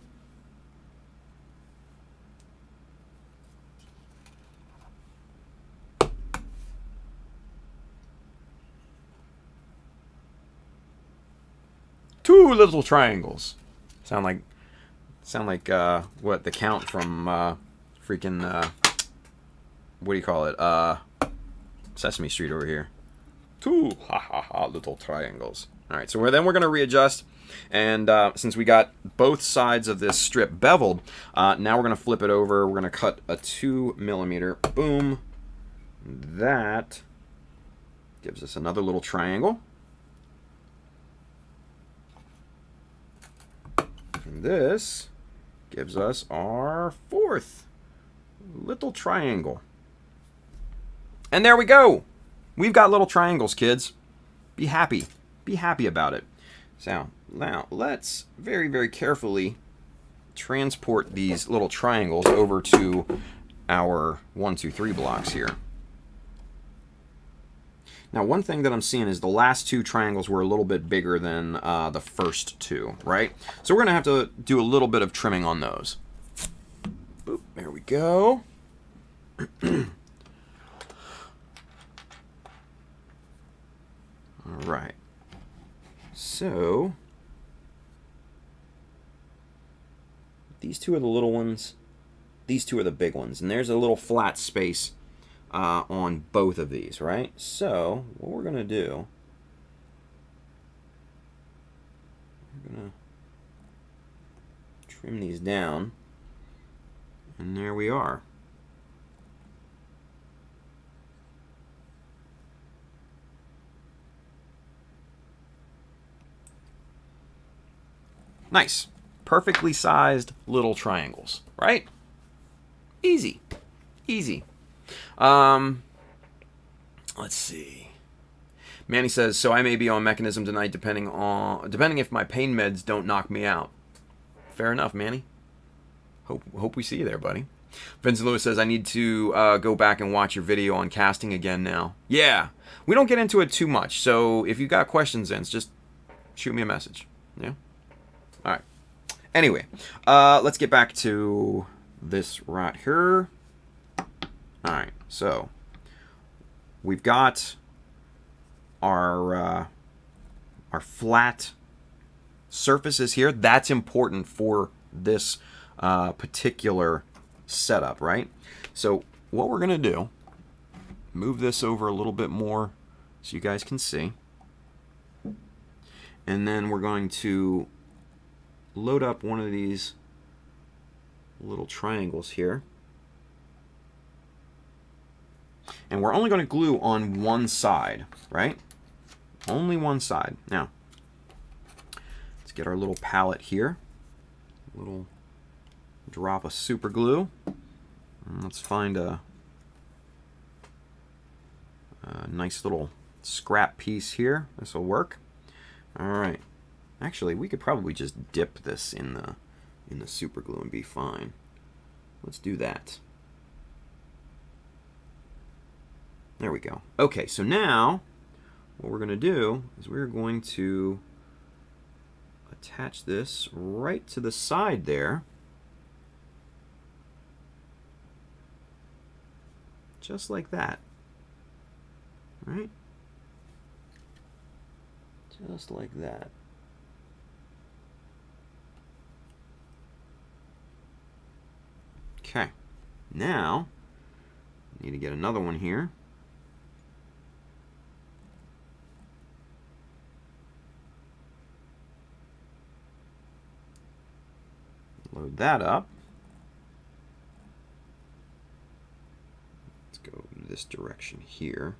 Two little triangles. Sound like what, the Count from freaking what do you call it? Sesame Street over here. Two little triangles. All right, so then we're going to readjust, and since we got both sides of this strip beveled, now we're going to flip it over. We're going to cut a 2 millimeter. Boom. That gives us another little triangle. And this gives us our 4th little triangle. And there we go. We've got little triangles, kids. Be happy. Be happy about it. So now let's very, very carefully transport these little triangles over to our 1, 2, 3 blocks here. Now, one thing that I'm seeing is the last 2 triangles were a little bit bigger than the first 2, right? So we're going to have to do a little bit of trimming on those. Boop, there we go. All right. So these 2 are the little ones. These 2 are the big ones. And there's a little flat space on both of these, right? So what we're going to do, we're going to trim these down, and there we are. Nice. Perfectly sized little triangles, right? Easy. Easy. Let's see. Manny says, so I may be on mechanism tonight depending if my pain meds don't knock me out. Fair enough, Manny. Hope we see you there, buddy. Vincent Lewis says, I need to go back and watch your video on casting again now. Yeah. We don't get into it too much, so if you got questions, then just shoot me a message. Yeah? All right. Anyway, let's get back to this right here. All right, so we've got our flat surfaces here. That's important for this particular setup, right? So what we're going to do, move this over a little bit more so you guys can see. And then we're going to load up one of these little triangles here. And we're only going to glue on one side, right? Only one side. Now, let's get our little palette here. A little drop of super glue. And let's find a nice little scrap piece here. This will work. All right. Actually, we could probably just dip this in the super glue and be fine. Let's do that. There we go. Okay, so now what we're going to do is we're going to attach this right to the side there. Just like that. Right? Just like that. Okay. Now, need to get another one here. Load that up. Let's go this direction here.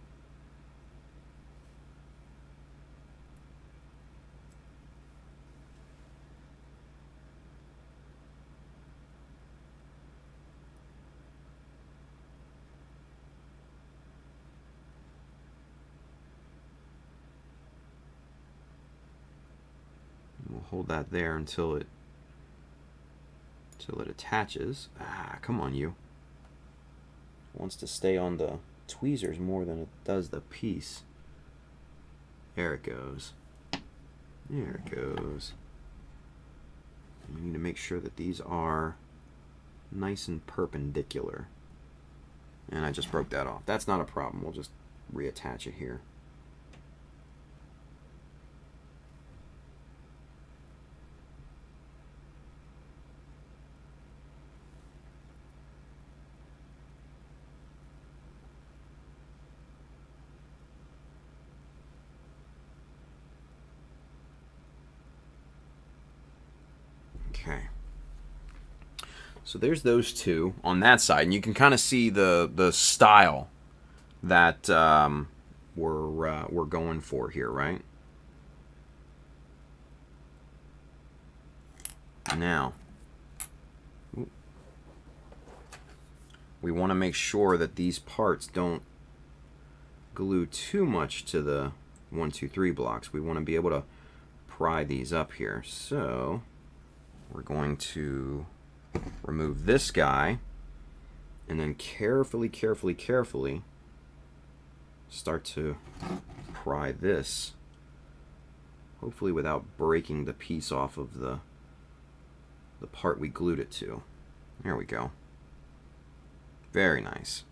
We'll hold that there until it attaches. Ah, come on, you. It wants to stay on the tweezers more than it does the piece. There it goes. There it goes. We need to make sure that these are nice and perpendicular. And I just broke that off. That's not a problem. We'll just reattach it here. Okay, so there's those two on that side, and you can kind of see the style that we're going for here, right? Now, we want to make sure that these parts don't glue too much to the 1, 2, 3 blocks. We want to be able to pry these up here, so we're going to remove this guy and then carefully start to pry this, hopefully without breaking the piece off of the part we glued it to. There we go. Very nice.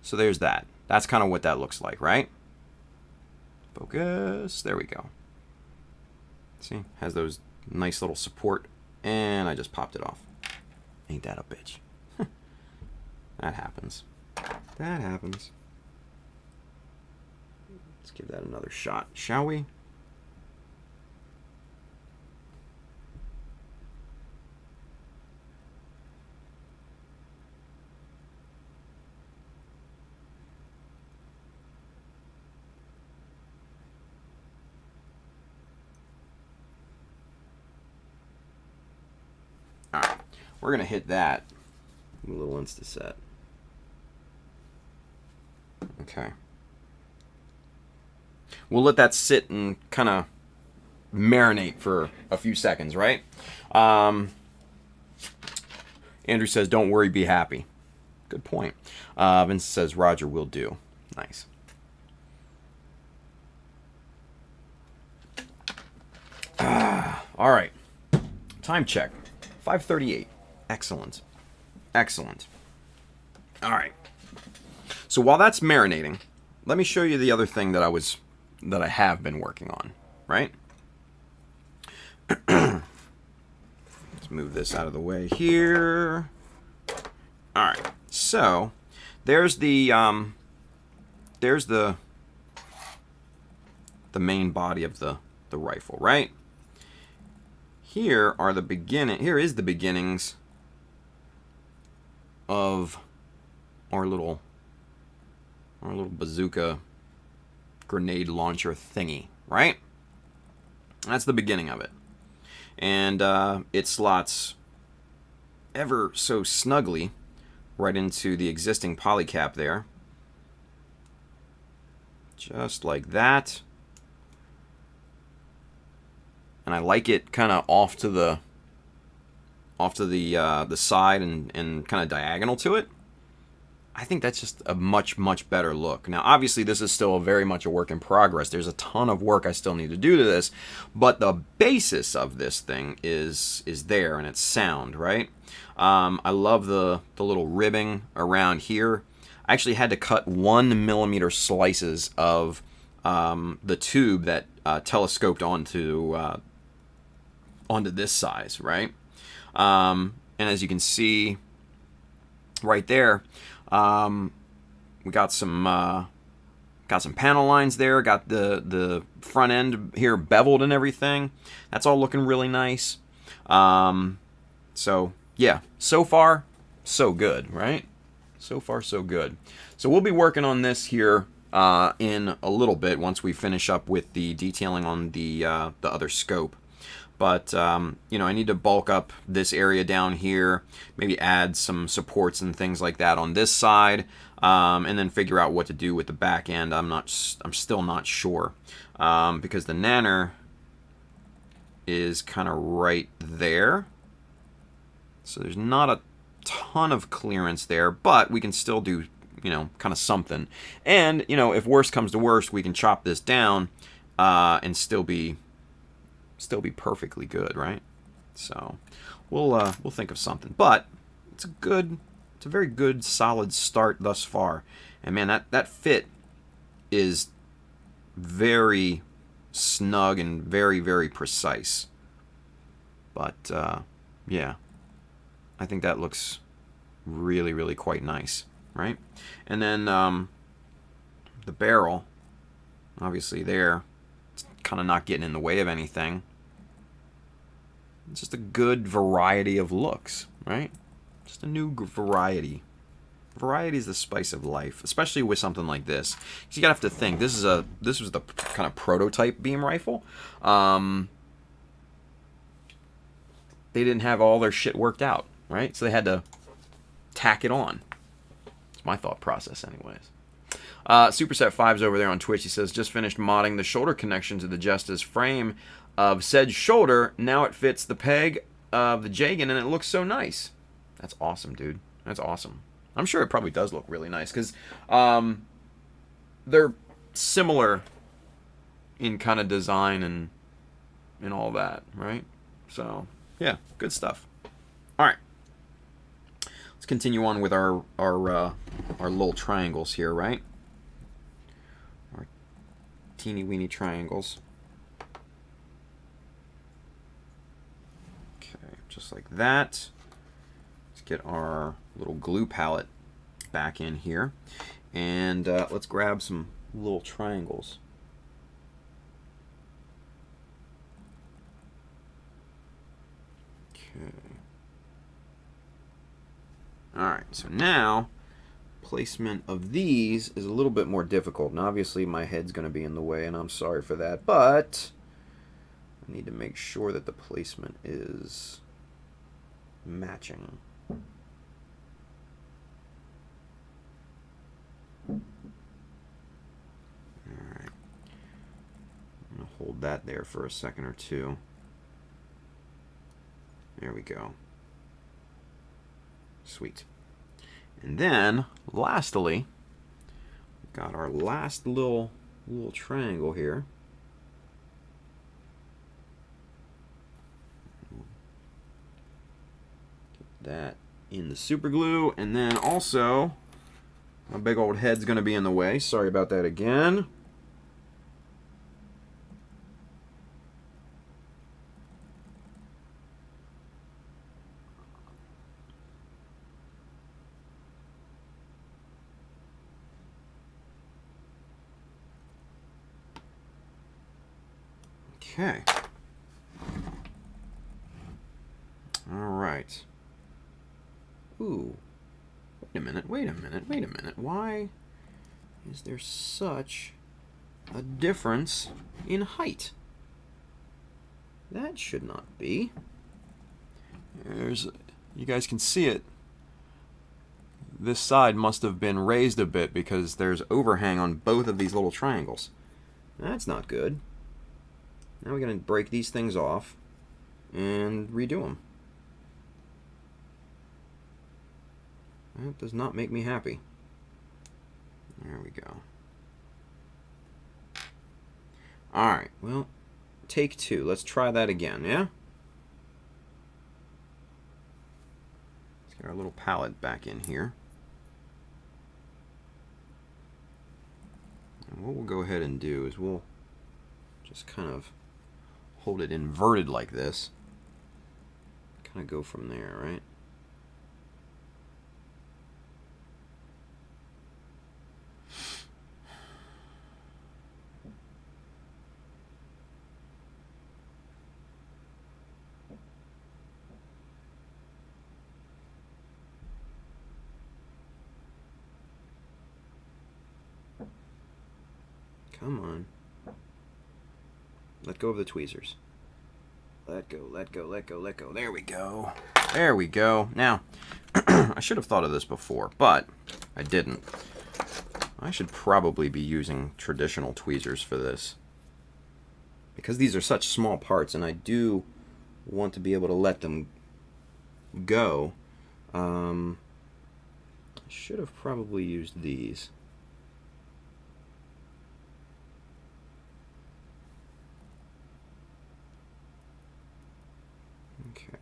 So there's that. That's kind of what that looks like, right? Focus. There we go. See? Has those nice little support. And I just popped it off. Ain't that a bitch? That happens. That happens. Let's give that another shot, shall we? Alright, we're going to hit that with a little Insta-set. Okay. We'll let that sit and kind of marinate for a few seconds, right? Andrew says, don't worry, be happy. Good point. Vince says, Roger, will do. Nice. All right. Time check. 5:38. Excellent. Excellent. All right. So while that's marinating, let me show you the other thing that I have been working on, right? Let's move this out of the way here. All right. So there's the main body of the rifle, right? Here is the beginnings of our little bazooka grenade launcher thingy, right? That's the beginning of it. And it slots ever so snugly right into the existing polycap there. Just like that. And I like it kind of off to the side and kind of diagonal to it. I think that's just a much, much better look. Now, obviously, this is still very much a work in progress. There's a ton of work I still need to do to this, but the basis of this thing is there, and it's sound, right? I love the little ribbing around here. I actually had to cut 1mm slices of the tube that telescoped onto this size, right? And as you can see right there, we got some panel lines there. Got the front end here beveled and everything. That's all looking really nice. So yeah, so far so good, right? So far so good. So we'll be working on this here in a little bit once we finish up with the detailing on the other scope. But, you know, I need to bulk up this area down here, maybe add some supports and things like that on this side, and then figure out what to do with the back end. I'm still not sure, because the nanner is kind of right there. So there's not a ton of clearance there, but we can still do, you know, kind of something. And, you know, if worst comes to worst, we can chop this down and still be perfectly good, right? So we'll think of something, but it's a very good solid start thus far. And man, that fit is very snug and very, very precise. But yeah, I think that looks really, really quite nice, right? And then the barrel, obviously there, it's kind of not getting in the way of anything. It's just a good variety of looks, right? Just a new variety. Variety is the spice of life, especially with something like this. Because you gotta have to think, this was the kind of prototype beam rifle. They didn't have all their shit worked out, right? So they had to tack it on. It's my thought process, anyways. Superset 5's over there on Twitch. He says, just finished modding the shoulder connection to the Justice frame of said shoulder. Now it fits the peg of the Jagan, and it looks so nice. That's awesome, dude. That's awesome. I'm sure it probably does look really nice, because they're similar in kind of design and all that, right? So, yeah, good stuff. All right. Let's continue on with our little triangles here, right? Our teeny weeny triangles. Just like that. Let's get our little glue palette back in here, and let's grab some little triangles. Okay. Alright, so now placement of these is a little bit more difficult. Now obviously my head's going to be in the way, and I'm sorry for that, but I need to make sure that the placement is matching. Alright. I'm going to hold that there for a second or two. There we go. Sweet. And then, lastly, we've got our last little triangle here. That in the super glue, and then also my big old head's gonna be in the way. Sorry about that again. Okay. All right. Ooh, wait a minute. Why is there such a difference in height? That should not be. You guys can see it. This side must have been raised a bit because there's overhang on both of these little triangles. That's not good. Now we're going to break these things off and redo them. That does not make me happy. There we go. Alright, well, take two. Let's try that again, yeah? Let's get our little palette back in here. And what we'll go ahead and do is we'll just kind of hold it inverted like this. Kind of go from there, right? Come on. Let go of the tweezers. Let go, let go, let go, let go. There we go. There we go. Now, I should have thought of this before, but I didn't. I should probably be using traditional tweezers for this. Because these are such small parts, and I do want to be able to let them go. I should have probably used these. Okay.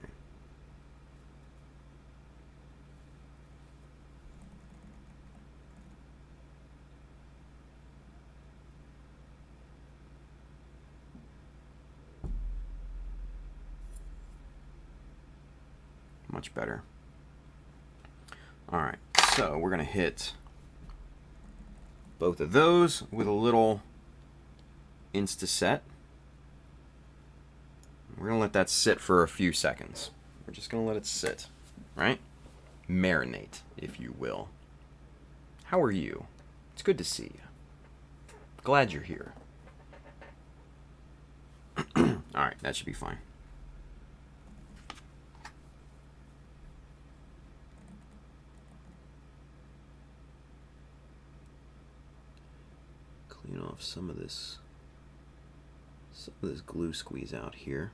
Much better. All right, so we're going to hit both of those with a little Insta-Set. We're going to let that sit for a few seconds. We're just going to let it sit, right? Marinate, if you will. How are you? It's good to see you. Glad you're here. Alright, that should be fine. Clean off some of this glue squeeze out here.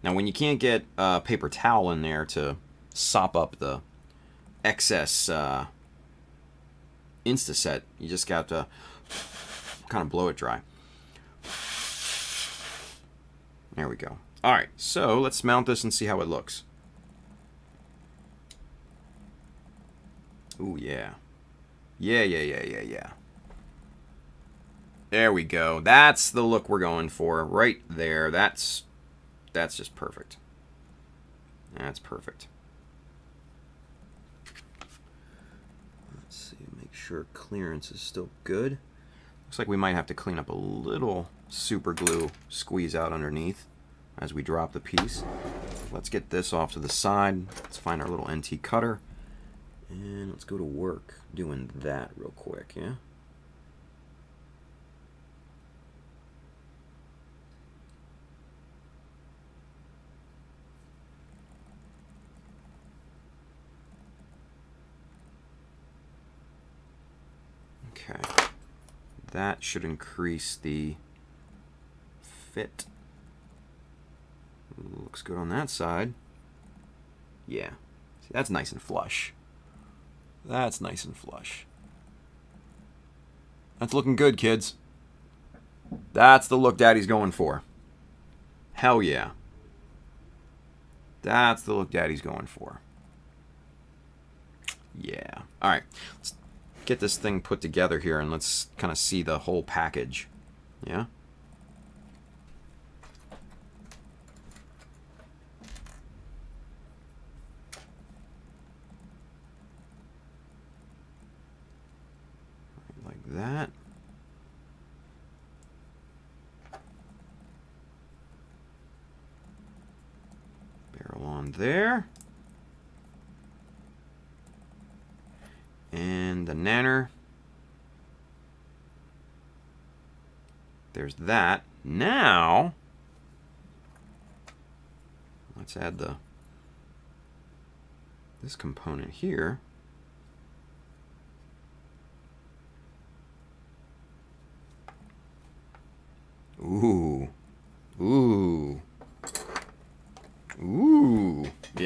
Now, when you can't get a paper towel in there to sop up the excess Insta-Set, you just got to kind of blow it dry. There we go. All right, so let's mount this and see how it looks. Ooh, yeah. Yeah. There we go. That's the look we're going for right there. That's just perfect. That's perfect. Let's see, make sure clearance is still good. Looks like we might have to clean up a little super glue squeeze out underneath as we drop the piece. Let's get this off to the side. Let's find our little NT cutter. And let's go to work doing that real quick, yeah? Okay. That should increase the fit. Looks good on that side. Yeah. See, that's nice and flush. That's nice and flush. That's looking good, kids. That's the look Daddy's going for. Hell yeah. That's the look Daddy's going for. Yeah. All right. Let's get this thing put together here and let's kind of see the whole package. Yeah? Like that. Barrel on there. And the nanner. There's that. Now, let's add this component here. Ooh.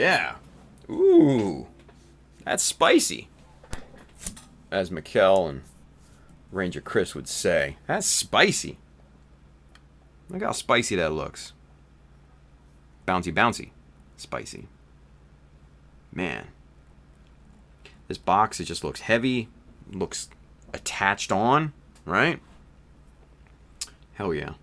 Yeah. Ooh. That's spicy. As Mikkel and Ranger Chris would say. That's spicy. Look how spicy that looks. Bouncy, bouncy. Spicy. Man. This box, it just looks heavy. Looks attached on. Right? Hell yeah.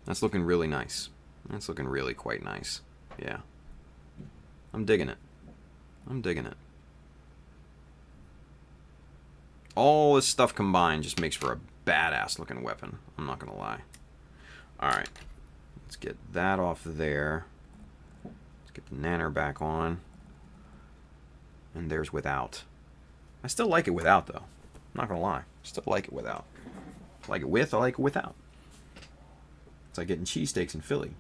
That's looking really nice. That's looking really quite nice. Yeah. I'm digging it. I'm digging it. All this stuff combined just makes for a badass looking weapon. I'm not going to lie. Alright. Let's get that off there. Let's get the nanner back on. And there's without. I still like it without, though. I'm not going to lie. Still like it without. I like it with, I like it without. It's like getting cheesesteaks in Philly.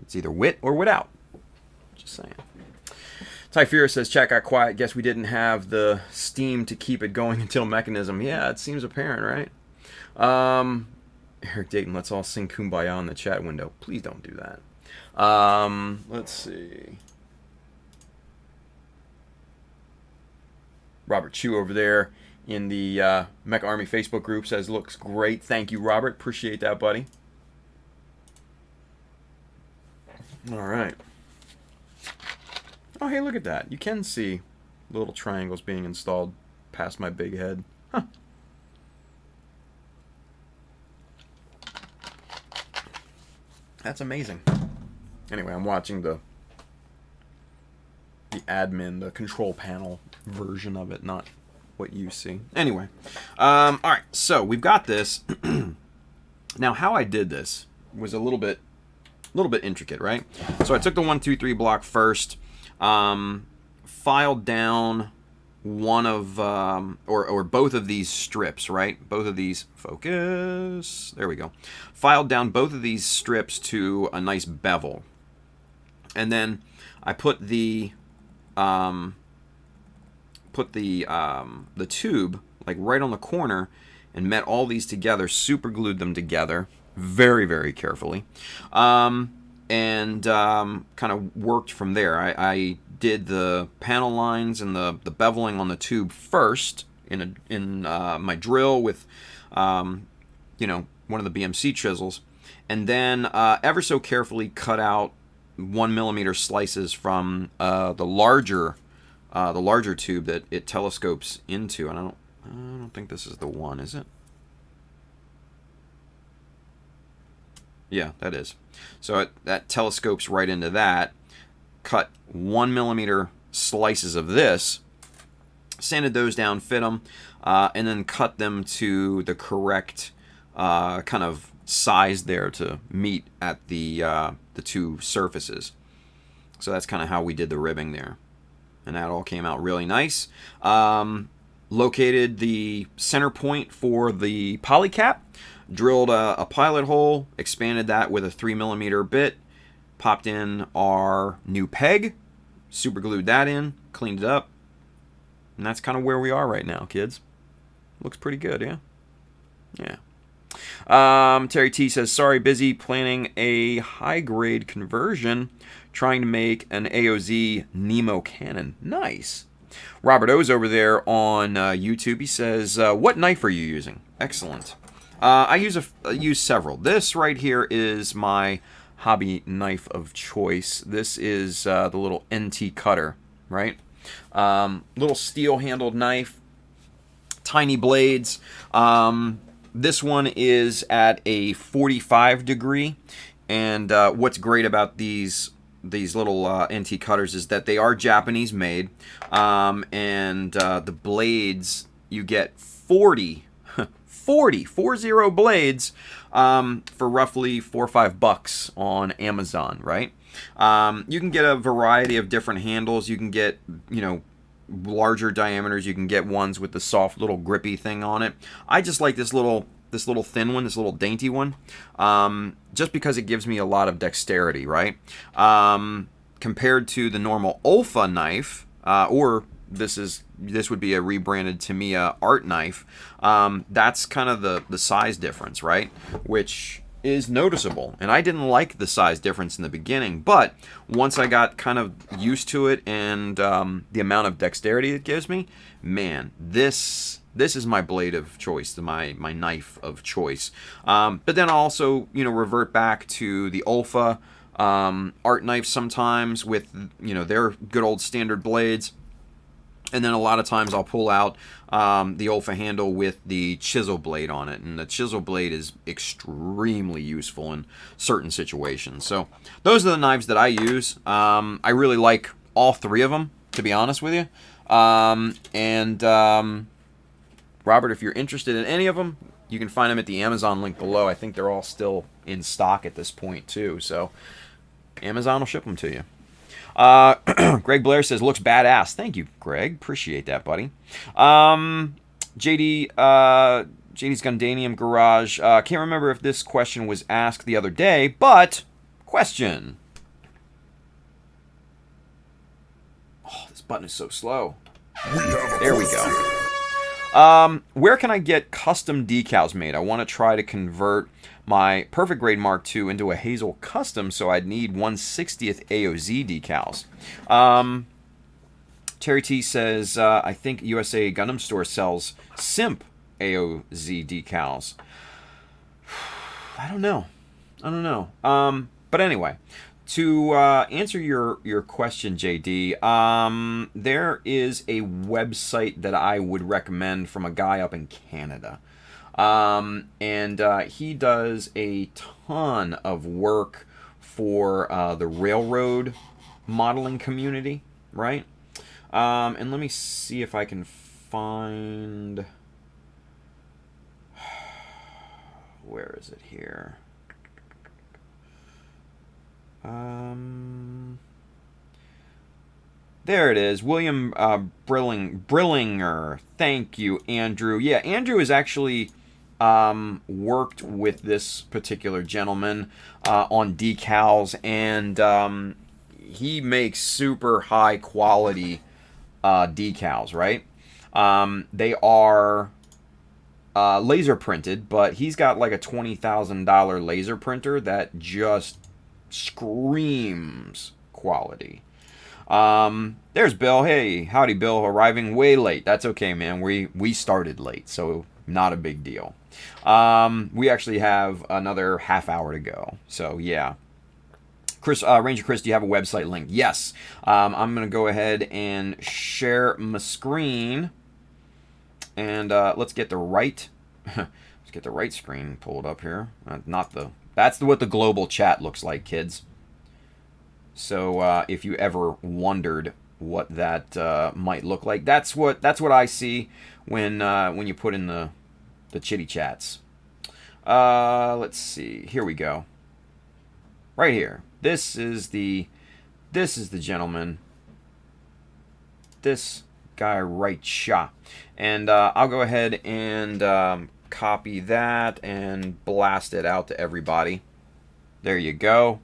It's either wit or without. Just saying. Typhira says, chat got quiet. Guess we didn't have the steam to keep it going until Mechanism. Yeah, it seems apparent, right? Eric Dayton, let's all sing Kumbaya in the chat window. Please don't do that. Let's see. Robert Chu over there in the Mecha Army Facebook group says, looks great. Thank you, Robert. Appreciate that, buddy. All right. Oh, hey, look at that. You can see little triangles being installed past my big head. Huh. That's amazing. Anyway, I'm watching the admin, the control panel version of it, not what you see. Anyway. All right, so we've got this. Now, how I did this was a little bit intricate, right? So I took the 1, 2, 3 block first, filed down one of or both of these strips, right? Both of these, focus. There we go. Filed down both of these strips to a nice bevel, and then I put the tube like right on the corner and met all these together, super glued them together very, very carefully, and kind of worked from there. I did the panel lines and the beveling on the tube first in my drill with one of the BMC chisels, and then ever so carefully cut out 1mm slices from the larger tube that it telescopes into. And I don't think this is the one, is it? Yeah, that is. So that telescopes right into that. Cut 1mm slices of this, sanded those down, fit them, and then cut them to the correct kind of size there to meet at the two surfaces. So that's kind of how we did the ribbing there, and that all came out really nice. Located the center point for the polycap. Drilled a pilot hole, expanded that with a 3mm bit, popped in our new peg, super glued that in, cleaned it up, and that's kind of where we are right now, kids. Looks pretty good, yeah? Yeah. Terry T says, sorry, busy planning a high-grade conversion, trying to make an AOZ Nemo cannon. Nice. Robert O's over there on YouTube. He says, what knife are you using? Excellent. I use several. This right here is my hobby knife of choice. This is the little NT cutter, right? Little steel-handled knife, tiny blades. This one is at a 45 degree, and what's great about these little NT cutters is that they are Japanese made, and the blades, you get 40 blades for roughly $4 or $5 on Amazon, right? You can get a variety of different handles. You can get, larger diameters. You can get ones with the soft little grippy thing on it. I just like this little thin one, this little dainty one, just because it gives me a lot of dexterity, right? Compared to the normal Olfa knife, or this would be a rebranded Tamiya art knife. That's kind of the size difference, right? Which is noticeable. And I didn't like the size difference in the beginning, but once I got kind of used to it and the amount of dexterity it gives me, man, this is my blade of choice, my knife of choice. But then I'll also, revert back to the Olfa art knives sometimes with, their good old standard blades. And then a lot of times I'll pull out the Olfa handle with the chisel blade on it. And the chisel blade is extremely useful in certain situations. So those are the knives that I use. I really like all three of them, to be honest with you. Robert, if you're interested in any of them, you can find them at the Amazon link below. I think they're all still in stock at this point, too. So Amazon will ship them to you. Greg Blair says, looks badass. Thank you, Greg. Appreciate that, buddy. JD's Gundanium Garage. Can't remember if this question was asked the other day, but question. Oh, this button is so slow. There we go. Where can I get custom decals made? I want to try to convert my Perfect Grade Mark II into a Hazel Custom, so I'd need 1/60th AOZ decals. Terry T says, I think USA Gundam Store sells Simp AOZ decals. I don't know. But anyway, to answer your question, JD, there is a website that I would recommend from a guy up in Canada. He does a ton of work for the railroad modeling community, right? And let me see if I can find... Where is it here? There it is. William Brillinger. Thank you, Andrew. Yeah, Andrew has actually worked with this particular gentleman on decals, and he makes super high quality decals, right? They are laser printed, but he's got like a $20,000 laser printer that just screams quality. There's Bill. Hey, howdy, Bill. Arriving way late. That's okay, man. We started late, so not a big deal. We actually have another half hour to go. So yeah. Chris, Ranger Chris, do you have a website link? Yes. I'm gonna go ahead and share my screen, and let's get the right screen pulled up here. That's what the global chat looks like, kids. So if you ever wondered what that might look like, that's what I see when you put in the chitty chats. Let's see. Here we go. Right here. This is the gentleman. This guy right shot. And I'll go ahead and copy that and blast it out to everybody. There you go.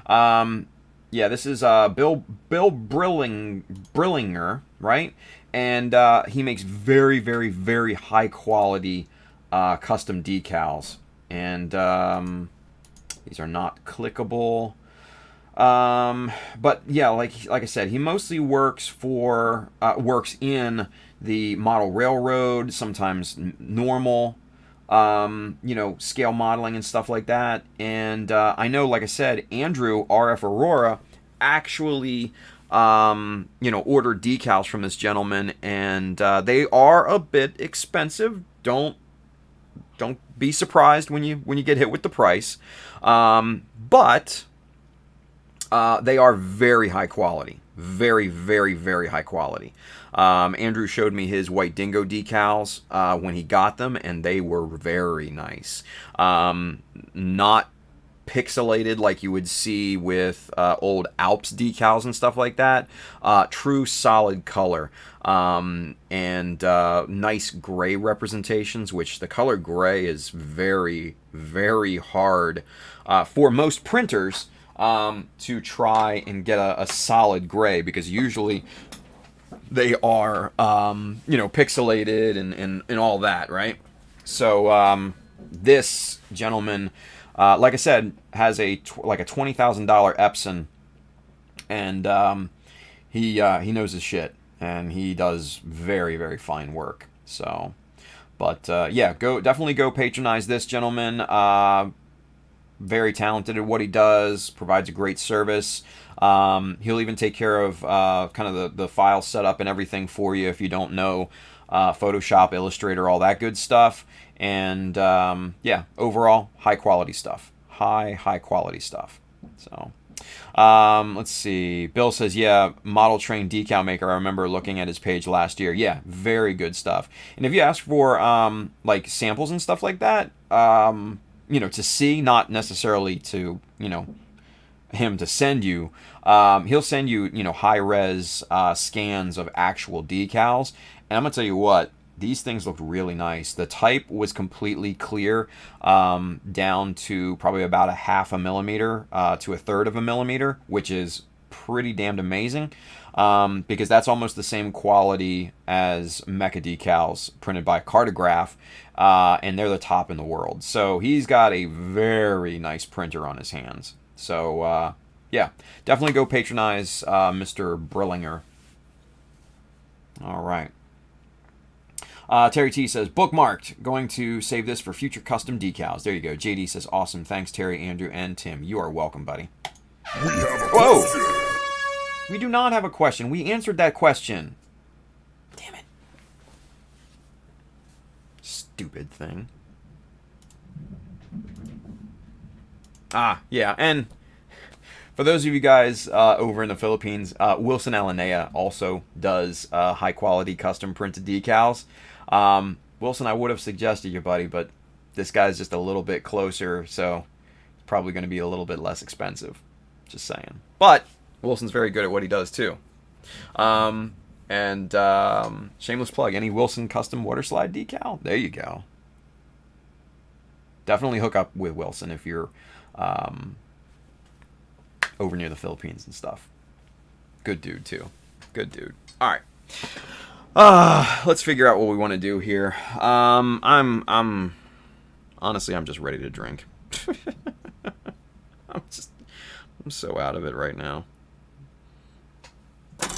Yeah, this is Bill Brillinger, right? And he makes very, very, very high quality custom decals. And these are not clickable. But yeah, like I said, he mostly works in the model railroad, sometimes normal, scale modeling and stuff like that. And I know, like I said, Andrew RF Aurora actually ordered decals from this gentleman, and they are a bit expensive. Don't be surprised when you get hit with the price, but they are very high quality. Very, very, very high quality. Andrew showed me his White Dingo decals when he got them, and they were very nice. Not pixelated like you would see with old Alps decals and stuff like that. True solid color. And nice gray representations, which the color gray is very, very hard for most printers to try and get a solid gray, because usually they are pixelated and all that, right? So this gentleman Like I said, has like a $20,000 Epson, and he knows his shit, and he does very, very fine work. So, but yeah, definitely go patronize this gentleman. Very talented at what he does, provides a great service. He'll even take care of kind of the file setup and everything for you if you don't know Photoshop, Illustrator, all that good stuff. And yeah, overall, high quality stuff. High quality stuff. So let's see. Bill says, yeah, model train decal maker. I remember looking at his page last year. Yeah, very good stuff. And if you ask for like samples and stuff like that, you know, to see, not necessarily to, you know, him to send you, he'll send you, you know, high res scans of actual decals. And I'm gonna tell you what, these things looked really nice. The type was completely clear, down to probably about a 1/2 millimeter to 1/3 of a millimeter, which is pretty damned amazing, because that's almost the same quality as Mecha Decals printed by Cartograph, and they're the top in the world. So he's got a very nice printer on his hands. So yeah, definitely go patronize Mr. Brillinger. All right. Terry T says, bookmarked. Going to save this for future custom decals. There you go. JD says, awesome. Thanks, Terry, Andrew, and Tim. You are welcome, buddy. We have a Whoa! question. We do not have a question. We answered that question. Damn it. Stupid thing. Yeah, and for those of you guys over in the Philippines, Wilson Alanea also does high-quality custom printed decals. Wilson, I would have suggested you, buddy, but this guy's just a little bit closer, so it's probably going to be a little bit less expensive. Just saying. But Wilson's very good at what he does, too. And shameless plug, any Wilson custom water slide decal? There you go. Definitely hook up with Wilson if you're over near the Philippines and stuff. Good dude, too. Good dude. All right. Let's figure out what we want to do here. I'm honestly, I'm just ready to drink. I'm so out of it right now.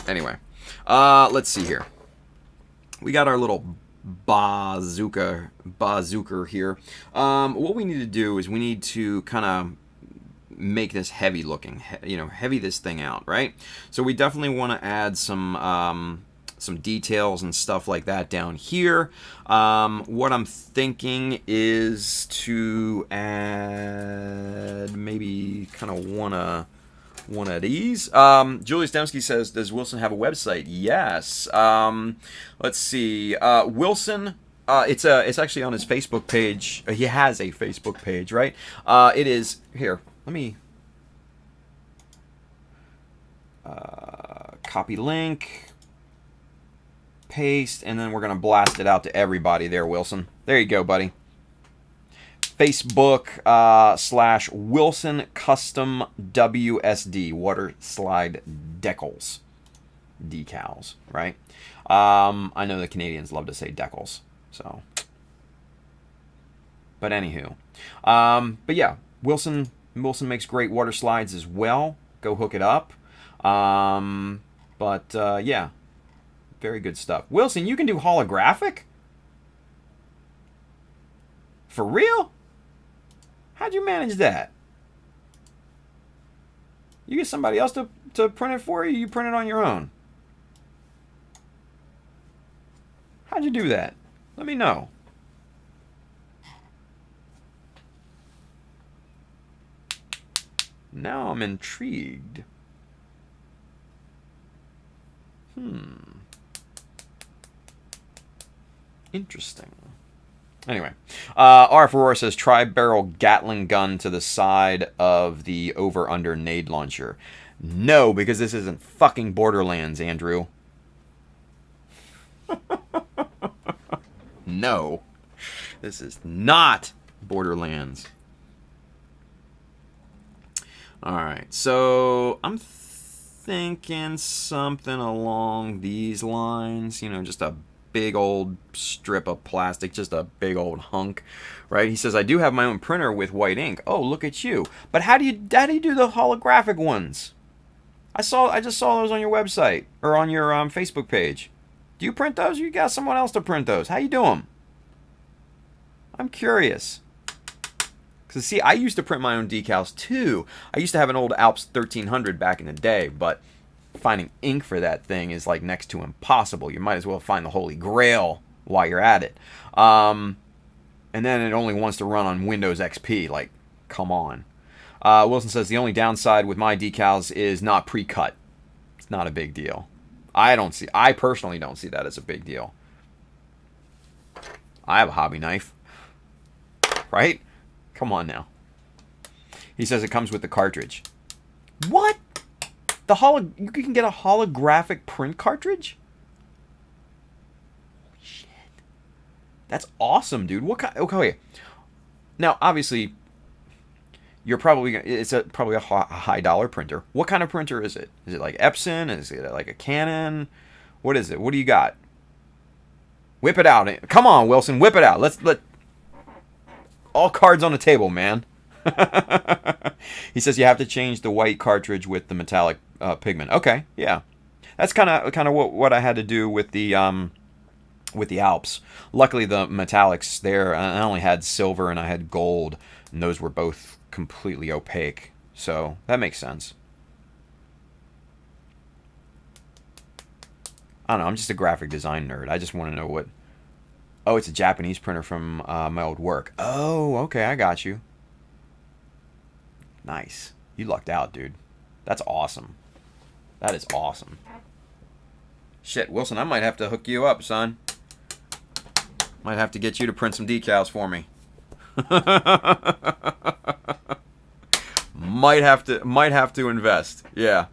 Anyway, let's see here. We got our little bazooka here. What we need to do is we need to kind of make this heavy looking, heavy this thing out, right? So we definitely want to add some details and stuff like that down here. What I'm thinking is to add maybe kind of one of these. Julius Dembski says, does Wilson have a website? Yes. Let's see. Wilson, it's actually on his Facebook page. He has a Facebook page, right? It is here. Let me copy link, paste, and then we're gonna blast it out to everybody there, Wilson. There you go, buddy. Facebook / Wilson Custom WSD, water slide decals, right? I know the Canadians love to say decals, so. But anywho, but yeah, Wilson makes great water slides as well. Go hook it up. But yeah, very good stuff. Wilson, you can do holographic? For real? How'd you manage that? You get somebody else to print it for you? You print it on your own? How'd you do that? Let me know. Now I'm intrigued. Interesting. Anyway, RF Aurora says, tri-barrel Gatling gun to the side of the over-under nade launcher. No, because this isn't fucking Borderlands, Andrew. No. This is not Borderlands. Alright, so I'm thinking something along these lines. You know, just a big old strip of plastic, just a big old hunk, right? He says, I do have my own printer with white ink. Oh, look at you. But how do you do the holographic ones? I just saw those on your website or on your Facebook page. Do you print those or you got someone else to print those? How you do them? I'm curious. Because, see, I used to print my own decals, too. I used to have an old Alps 1300 back in the day, but finding ink for that thing is, like, next to impossible. You might as well find the Holy Grail while you're at it. And then it only wants to run on Windows XP. Like, come on. Wilson says, the only downside with my decals is not pre-cut. It's not a big deal. I personally don't see that as a big deal. I have a hobby knife. Right? Come on now. He says it comes with the cartridge. What? You can get a holographic print cartridge? Holy shit. That's awesome, dude. What kind? Okay. Now, obviously, probably a high dollar printer. What kind of printer is it? Is it like Epson? Is it like a Canon? What is it? What do you got? Whip it out. Come on, Wilson, whip it out. Let all cards on the table, man. He says you have to change the white cartridge with the metallic pigment. Okay, yeah, that's kind of what I had to do with the Alps. Luckily, the metallics there, I only had silver and I had gold, and those were both completely opaque. So that makes sense. I don't know. I'm just a graphic design nerd. I just want to know what. Oh, it's a Japanese printer from my old work. Oh, okay, I got you. Nice. You lucked out, dude. That's awesome. That is awesome. Shit, Wilson, I might have to hook you up, son. Might have to get you to print some decals for me. might have to invest. Yeah.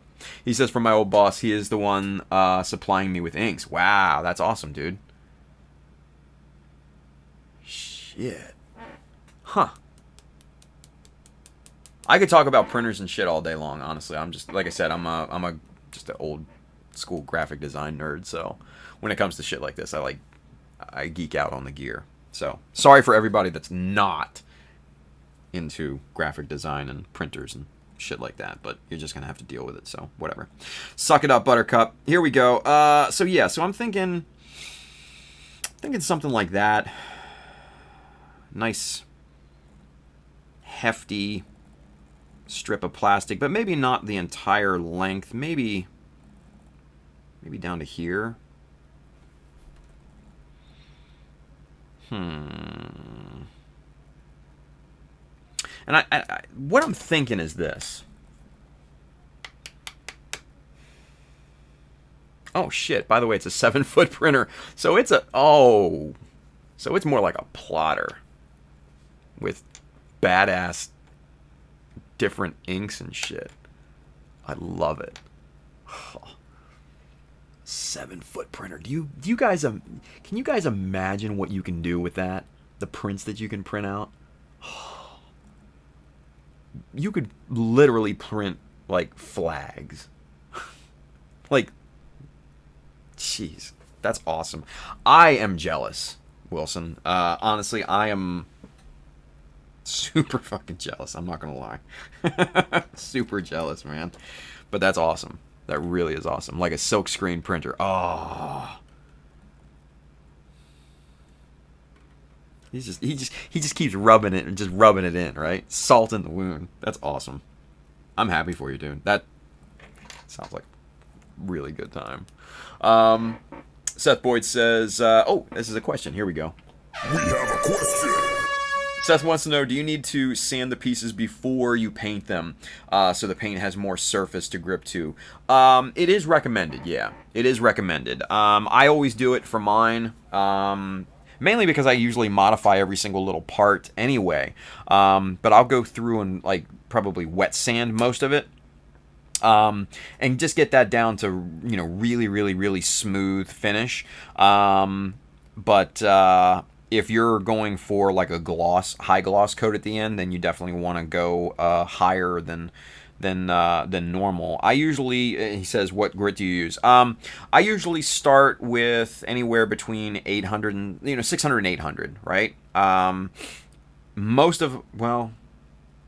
He says from my old boss, he is the one supplying me with inks. Wow, that's awesome, dude. Shit. Huh. I could talk about printers and shit all day long, honestly. I'm just, like I said, I'm just an old school graphic design nerd, so when it comes to shit like this, I geek out on the gear. So, sorry for everybody that's not into graphic design and printers and shit like that, but you're just gonna have to deal with it, so whatever. Suck it up, Buttercup. Here we go. So I'm thinking something like that. Nice, hefty strip of plastic, but maybe not the entire length. Maybe down to here. And I what I'm thinking is this. Oh shit! By the way, it's a 7-foot printer, so it's more like a plotter with badass different inks and shit. I love it. 7-foot printer. Can you guys imagine what you can do with that? The prints that you can print out. You could literally print like flags. Like, jeez, that's awesome. I am jealous, Wilson. Honestly, I am super fucking jealous. I'm not gonna lie. Super jealous, man. But that's awesome. That really is awesome. Like a silk screen printer. Oh. He just keeps rubbing it and just rubbing it in, right? Salt in the wound. That's awesome. I'm happy for you, dude. That sounds like a really good time. Seth Boyd says, oh, this is a question. Here we go. We have a question. Seth wants to know, do you need to sand the pieces before you paint them so the paint has more surface to grip to? It is recommended, yeah. It is recommended. I always do it for mine, mainly because I usually modify every single little part anyway. But I'll go through and like probably wet sand most of it. And just get that down to, really, really, really smooth finish. If you're going for like a high gloss coat at the end, then you definitely want to go higher than than normal. I usually, he says, what grit do you use? I usually start with anywhere between 800 and 600 and 800, right?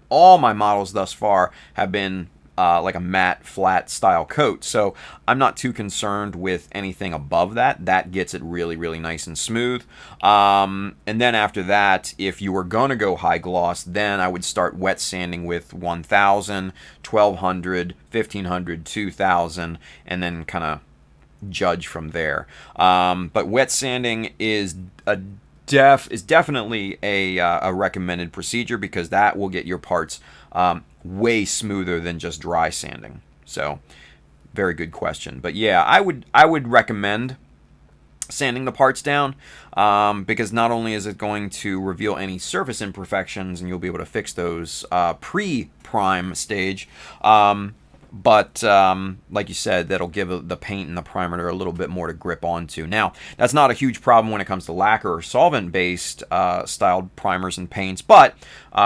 All my models thus far have been like a matte flat style coat, so I'm not too concerned with anything above that. That gets it really, really nice and smooth. And then after that, if you were going to go high gloss, then I would start wet sanding with 1000, 1200, 1500, 2000, and then kind of judge from there. But wet sanding is definitely a recommended procedure, because that will get your parts way smoother than just dry sanding. So, very good question. But yeah, I would recommend sanding the parts down, because not only is it going to reveal any surface imperfections, and you'll be able to fix those pre-prime stage, but like you said, that'll give the paint and the primer a little bit more to grip onto. Now, that's not a huge problem when it comes to lacquer or solvent-based styled primers and paints, but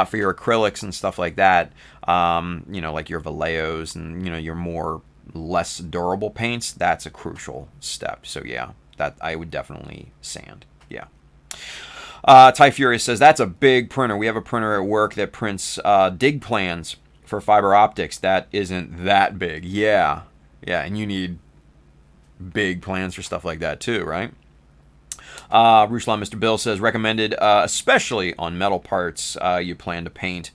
for your acrylics and stuff like that, like your Valleos and your more less durable paints, that's a crucial step. So yeah, that I would definitely sand. Yeah. Ty Furious says, that's a big printer. We have a printer at work that prints dig plans for fiber optics. That isn't that big. Yeah, and you need big plans for stuff like that too, right? Ruslan Mr. Bill says, recommended, especially on metal parts you plan to paint.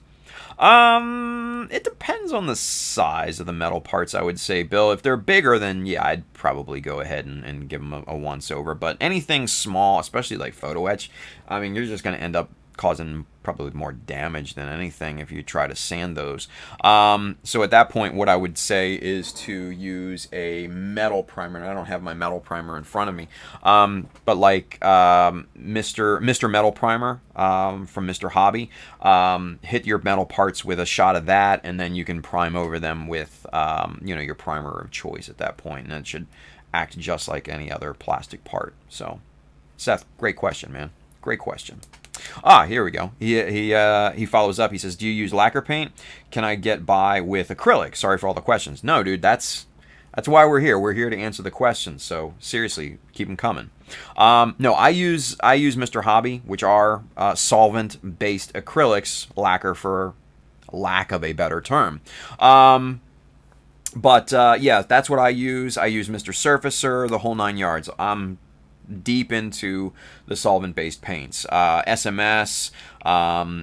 It depends on the size of the metal parts, I would say, Bill. If they're bigger, then yeah, I'd probably go ahead and give them a once over. But anything small, especially like photo etch, I mean, you're just going to end up causing probably more damage than anything if you try to sand those. So at that point, what I would say is to use a metal primer. And I don't have my metal primer in front of me, but like Mr. Metal Primer from Mr. Hobby, hit your metal parts with a shot of that, and then you can prime over them with your primer of choice at that point, and it should act just like any other plastic part. So, Seth, great question, man. Great question. Here we go. He follows up. He says, do you use lacquer paint? Can I get by with acrylic? Sorry for all the questions. No, dude, that's why we're here. We're here to answer the questions. So seriously, keep them coming. No, I use Mr. Hobby, which are solvent-based acrylics, lacquer for lack of a better term. But yeah, that's what I use. I use Mr. Surfacer, the whole 9 yards. I'm deep into the solvent-based paints, SMS,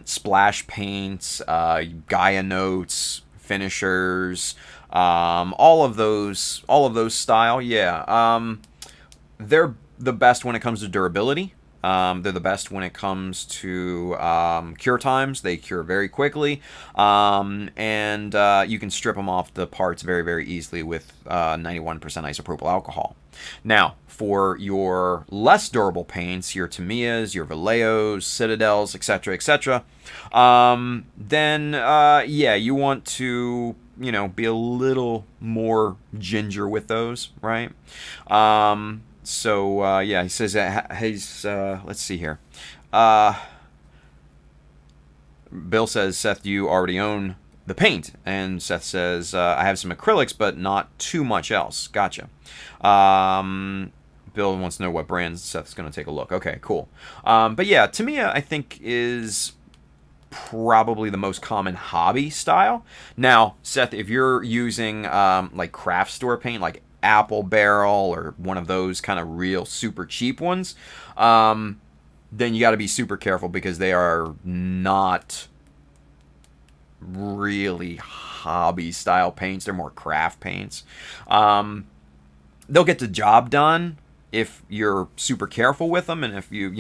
splash paints, Gaia Notes, finishers, all of those style. Yeah, they're the best when it comes to durability. They're the best when it comes to cure times. They cure very quickly, and you can strip them off the parts very, very easily with 91% isopropyl alcohol. Now, for your less durable paints, your Tamiyas, your Valleos, Citadels, etc., etc., then yeah, you want to be a little more ginger with those, right? So yeah, he says he's let's see here. Bill says, Seth, do you already own the paint? And Seth says, I have some acrylics, but not too much else. Gotcha. Bill wants to know what brands. Seth's going to take a look. Okay, cool. But yeah, Tamiya, I think, is probably the most common hobby style. Now, Seth, if you're using like craft store paint, like Apple Barrel or one of those kind of real super cheap ones, then you got to be super careful, because they are not really hobby style paints. They're more craft paints. They'll get the job done if you're super careful with them, and if you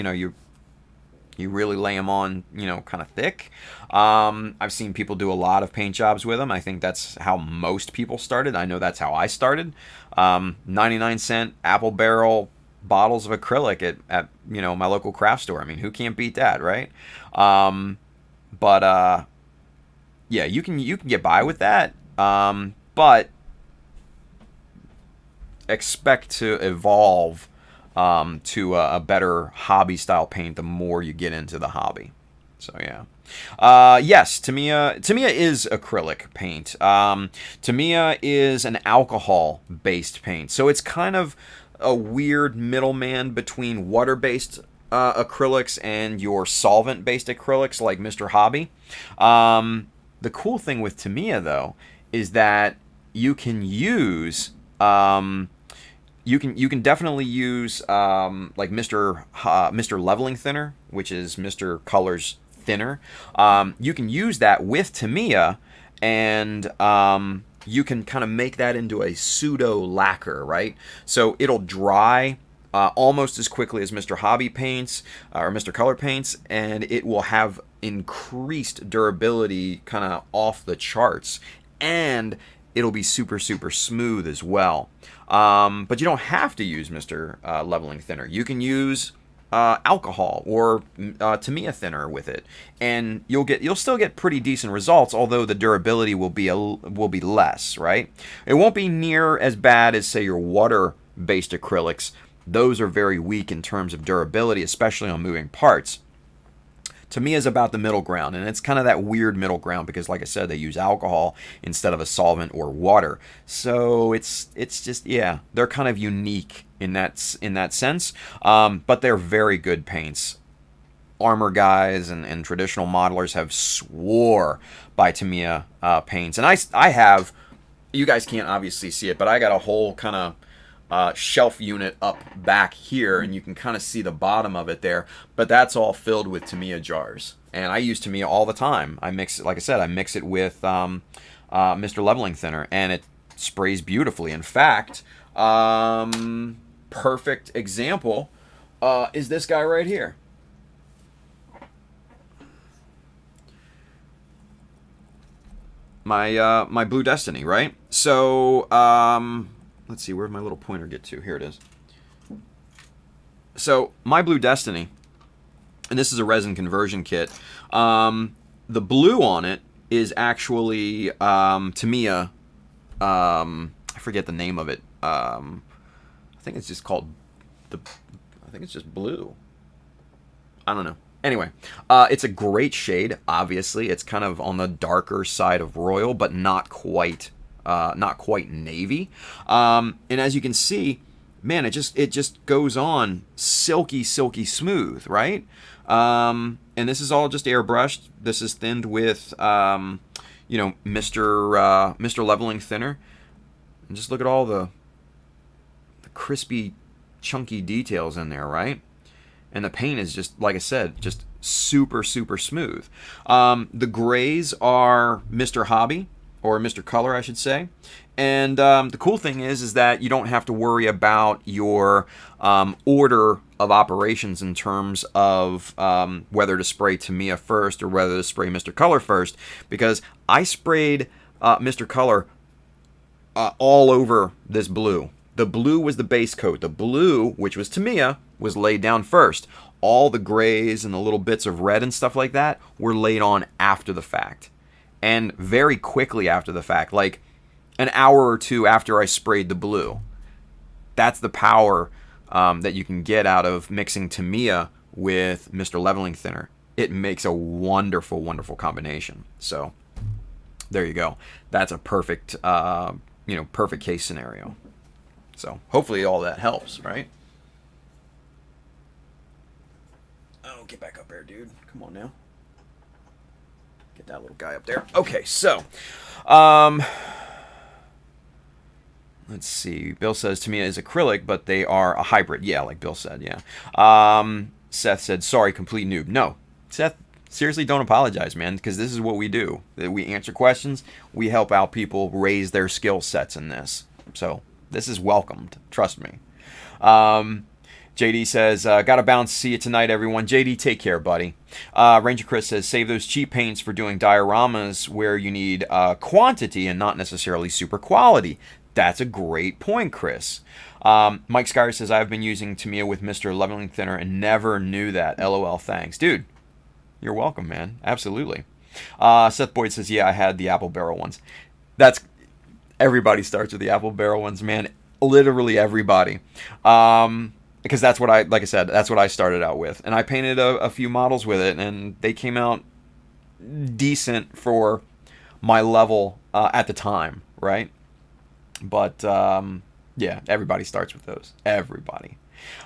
really lay them on, kind of thick. I've seen people do a lot of paint jobs with them. I think that's how most people started. I know that's how I started. 99-cent Apple Barrel bottles of acrylic at my local craft store. I mean, who can't beat that, right? But yeah, you can get by with that. But expect to evolve to a better hobby style paint the more you get into the hobby. So yeah. Yes, Tamiya is acrylic paint. Tamiya is an alcohol-based paint, so it's kind of a weird middleman between water-based acrylics and your solvent-based acrylics like Mr. Hobby. The cool thing with Tamiya though is that you can use you can definitely use like Mr. Leveling Thinner, which is Mr. Color's thinner. You can use that with Tamiya, and you can kind of make that into a pseudo lacquer, right? So it'll dry almost as quickly as Mr. Hobby paints or Mr. Color paints, and it will have increased durability, kind of off the charts, and it'll be super smooth as well. But you don't have to use Mr. Leveling Thinner. You can use alcohol or Tamiya thinner with it, and you'll still get pretty decent results, although the durability will be less, right? It won't be near as bad as, say, your water-based acrylics. Those are very weak in terms of durability, especially on moving parts. Tamiya is about the middle ground, and it's kind of that weird middle ground because, like I said, they use alcohol instead of a solvent or water. So it's just, yeah, they're kind of unique in that sense, but they're very good paints. Armor guys and traditional modelers have swore by Tamiya paints, and I have. You guys can't obviously see it, but I got a whole kind of shelf unit up back here, and you can kind of see the bottom of it there, but that's all filled with Tamiya jars, and I use Tamiya all the time. I mix it, like I said, I mix it with Mr. Leveling Thinner, and it sprays beautifully. In fact, perfect example is this guy right here. My Blue Destiny, right? So let's see, where'd my little pointer get to? Here it is. So, my Blue Destiny, and this is a resin conversion kit. The blue on it is actually Tamiya. I forget the name of it. I think it's just called I think it's just blue. I don't know. Anyway, it's a great shade. Obviously, it's kind of on the darker side of royal, but not quite navy. And as you can see, man, it just goes on silky smooth, right? And this is all just airbrushed. This is thinned with Mr. Leveling Thinner. And just look at all the crispy, chunky details in there, right? And the paint is just, like I said, just super smooth. The grays are Mr. Hobby, or Mr. Color, I should say. And the cool thing is that you don't have to worry about your order of operations in terms of whether to spray Tamiya first or whether to spray Mr. Color first, because I sprayed Mr. Color all over this blue. The blue was the base coat. The blue, which was Tamiya, was laid down first. All the grays and the little bits of red and stuff like that were laid on after the fact. And very quickly after the fact, like an hour or two after I sprayed the blue. That's the power that you can get out of mixing Tamiya with Mr. Leveling Thinner. It makes a wonderful combination. So there you go. That's a perfect, perfect case scenario. So hopefully all that helps, right? Oh, get back up there, dude. Come on now. Get that little guy up there. Okay, so, let's see. Bill says Tamiya is acrylic, but they are a hybrid. Yeah, like Bill said, yeah. Seth said, sorry, complete noob. No, Seth, seriously, don't apologize, man, because this is what we do. We answer questions. We help out people raise their skill sets in this. So this is welcomed. Trust me. JD says, gotta bounce. See you tonight, everyone. JD, take care, buddy. Ranger Chris says, save those cheap paints for doing dioramas where you need quantity and not necessarily super quality. That's a great point, Chris. Mike Skyer says, I've been using Tamiya with Mr. Leveling Thinner and never knew that. LOL, thanks. Dude, you're welcome, man. Absolutely. Seth Boyd says, yeah, I had the apple barrel ones. Everybody starts with the apple barrel ones, man. Literally everybody. because that's what like I said, that's what I started out with, and I painted a few models with it, and they came out decent for my level at the time, right? But yeah, everybody starts with those. Everybody.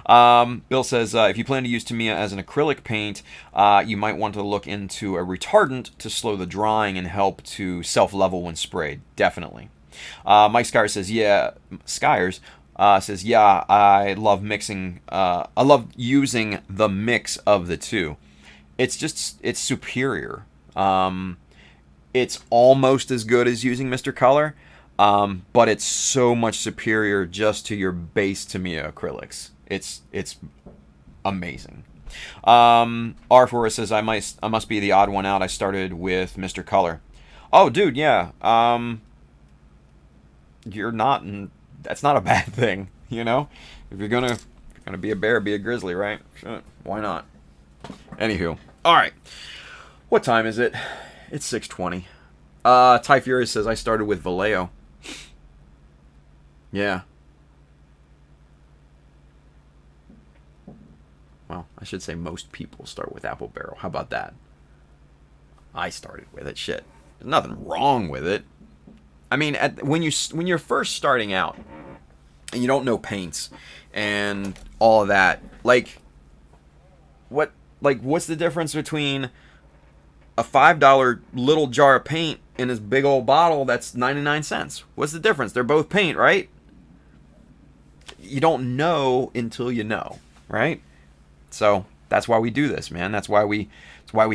Bill says, if you plan to use Tamiya as an acrylic paint, you might want to look into a retardant to slow the drying and help to self-level when sprayed. Definitely. Mike Skyers says, yeah, I love mixing, I love using the mix of the two. It's superior. It's almost as good as using Mr. Color, but it's so much superior just to your base Tamiya acrylics. It's amazing. R4 says, I must be the odd one out. I started with Mr. Color. Oh, dude, yeah. You're not, that's not a bad thing, you know? If you're gonna be a bear, be a grizzly, right? Sure, why not? Anywho, all right. What time is it? It's 6:20. Ty Furious says, I started with Vallejo. Yeah. Well, I should say most people start with Apple Barrel. How about that? I started with it. Shit. There's nothing wrong with it. I mean, when you're first starting out and you don't know paints and all of that, what's the difference between a $5 little jar of paint and this big old bottle that's 99 cents? What's the difference? They're both paint, right? You don't know until you know, right? So that's why we do this, man. That's why we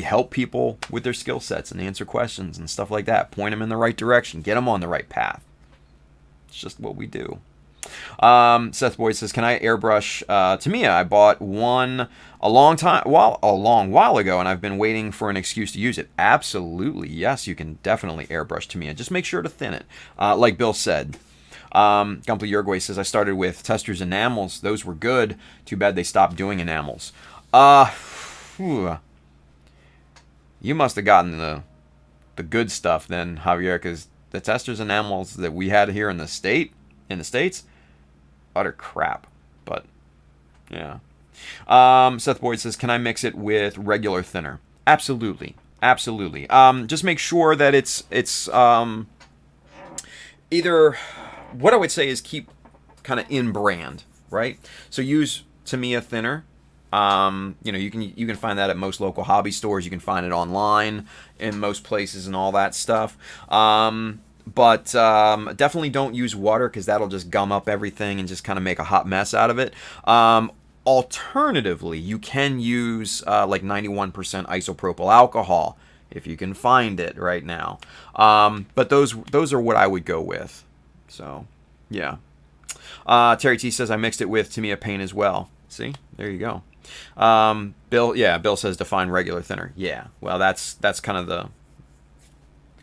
help people with their skill sets and answer questions and stuff like that. Point them in the right direction. Get them on the right path. It's just what we do. Seth Boyd says, "Can I airbrush Tamiya? I bought one a long while ago, and I've been waiting for an excuse to use it." Absolutely, yes, you can definitely airbrush Tamiya. Just make sure to thin it, like Bill said. Gumply Uruguay says, "I started with Testors enamels. Those were good. Too bad they stopped doing enamels." You must have gotten the good stuff then, Javier, because the Testors enamels that we had here in the States, utter crap. But yeah. Seth Boyd says, "Can I mix it with regular thinner?" Absolutely. Just make sure that it's either, what I would say is keep kind of in brand, right? So use Tamiya thinner. You can find that at most local hobby stores. You can find it online in most places and all that stuff. But definitely don't use water, because that'll just gum up everything and just kind of make a hot mess out of it. Alternatively, you can use like 91% isopropyl alcohol if you can find it right now. But those are what I would go with. So, yeah. Terry T says, "I mixed it with Tamiya paint as well." See, there you go. Bill says, "Define regular thinner." Yeah, well, that's kind of the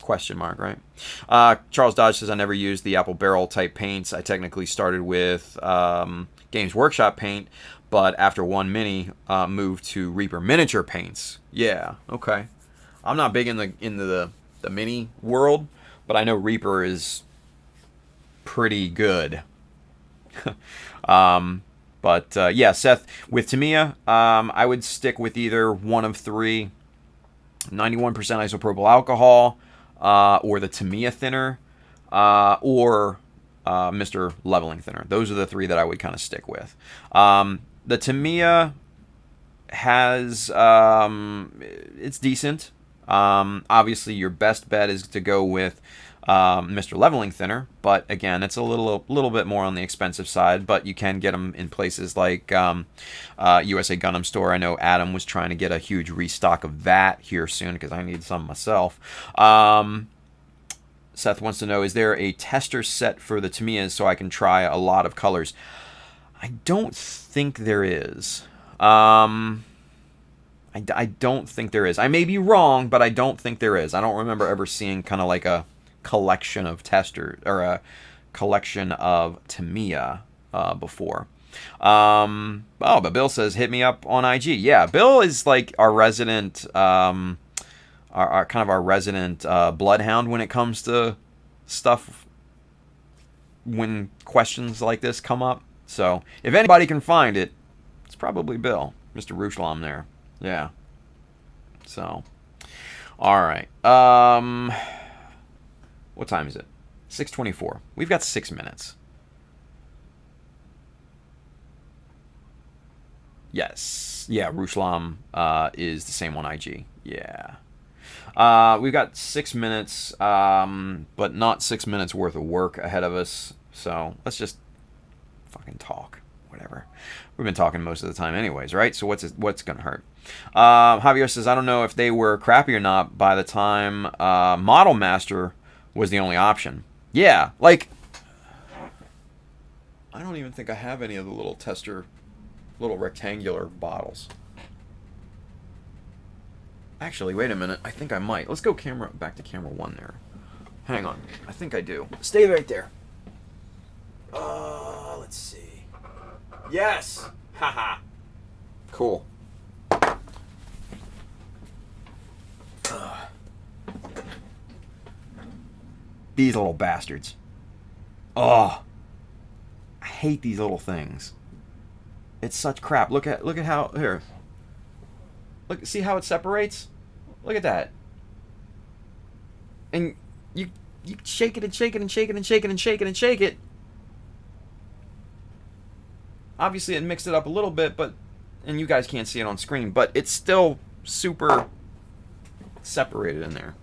question mark, right? Charles Dodge says, "I never used the Apple Barrel type paints. I technically started with Games Workshop paint, but after one mini, moved to Reaper miniature paints." Yeah, okay. I'm not big into the mini world, but I know Reaper is pretty good. But yeah, Seth, with Tamiya, I would stick with either one of three: 91% isopropyl alcohol, or the Tamiya thinner, or Mr. Leveling thinner. Those are the three that I would kind of stick with. The Tamiya has, it's decent. Obviously, your best bet is to go with Mr. Leveling thinner, but again, it's a little bit more on the expensive side, but you can get them in places like USA Gundam Store. I know Adam was trying to get a huge restock of that here soon, because I need some myself. Seth wants to know, is there a tester set for the Tamiyas so I can try a lot of colors? I don't think there is. I don't think there is. I may be wrong, but I don't think there is. I don't remember ever seeing kind of like a collection of testers or a collection of Tamiya before. But Bill says, "Hit me up on IG." Yeah, Bill is like our resident, our kind of our resident bloodhound when it comes to stuff when questions like this come up. So if anybody can find it, It's probably Bill, Mr. Ruslam there. Yeah. So, all right. What time is it? 6:24. We've got 6 minutes. Yes. Yeah, Ruslam is the same on IG. Yeah. We've got 6 minutes, but not 6 minutes worth of work ahead of us. So let's just fucking talk. Whatever. We've been talking most of the time anyways, right? So what's going to hurt? Javier says, I don't know if they were crappy or not by the time Model Master was the only option. Yeah, like, I don't even think I have any of the little tester, little rectangular bottles. Actually, wait a minute. I think I might. Let's go back to camera 1 there. Hang on. I think I do. Stay right there. Let's see. Yes! Haha. Cool. These little bastards. Oh. I hate these little things. It's such crap. Look at how here. Look, see how it separates? Look at that. And you shake it and shake it and shake it and shake it and shake it and shake it. Obviously it mixed it up a little bit, and you guys can't see it on screen, but it's still super separated in there.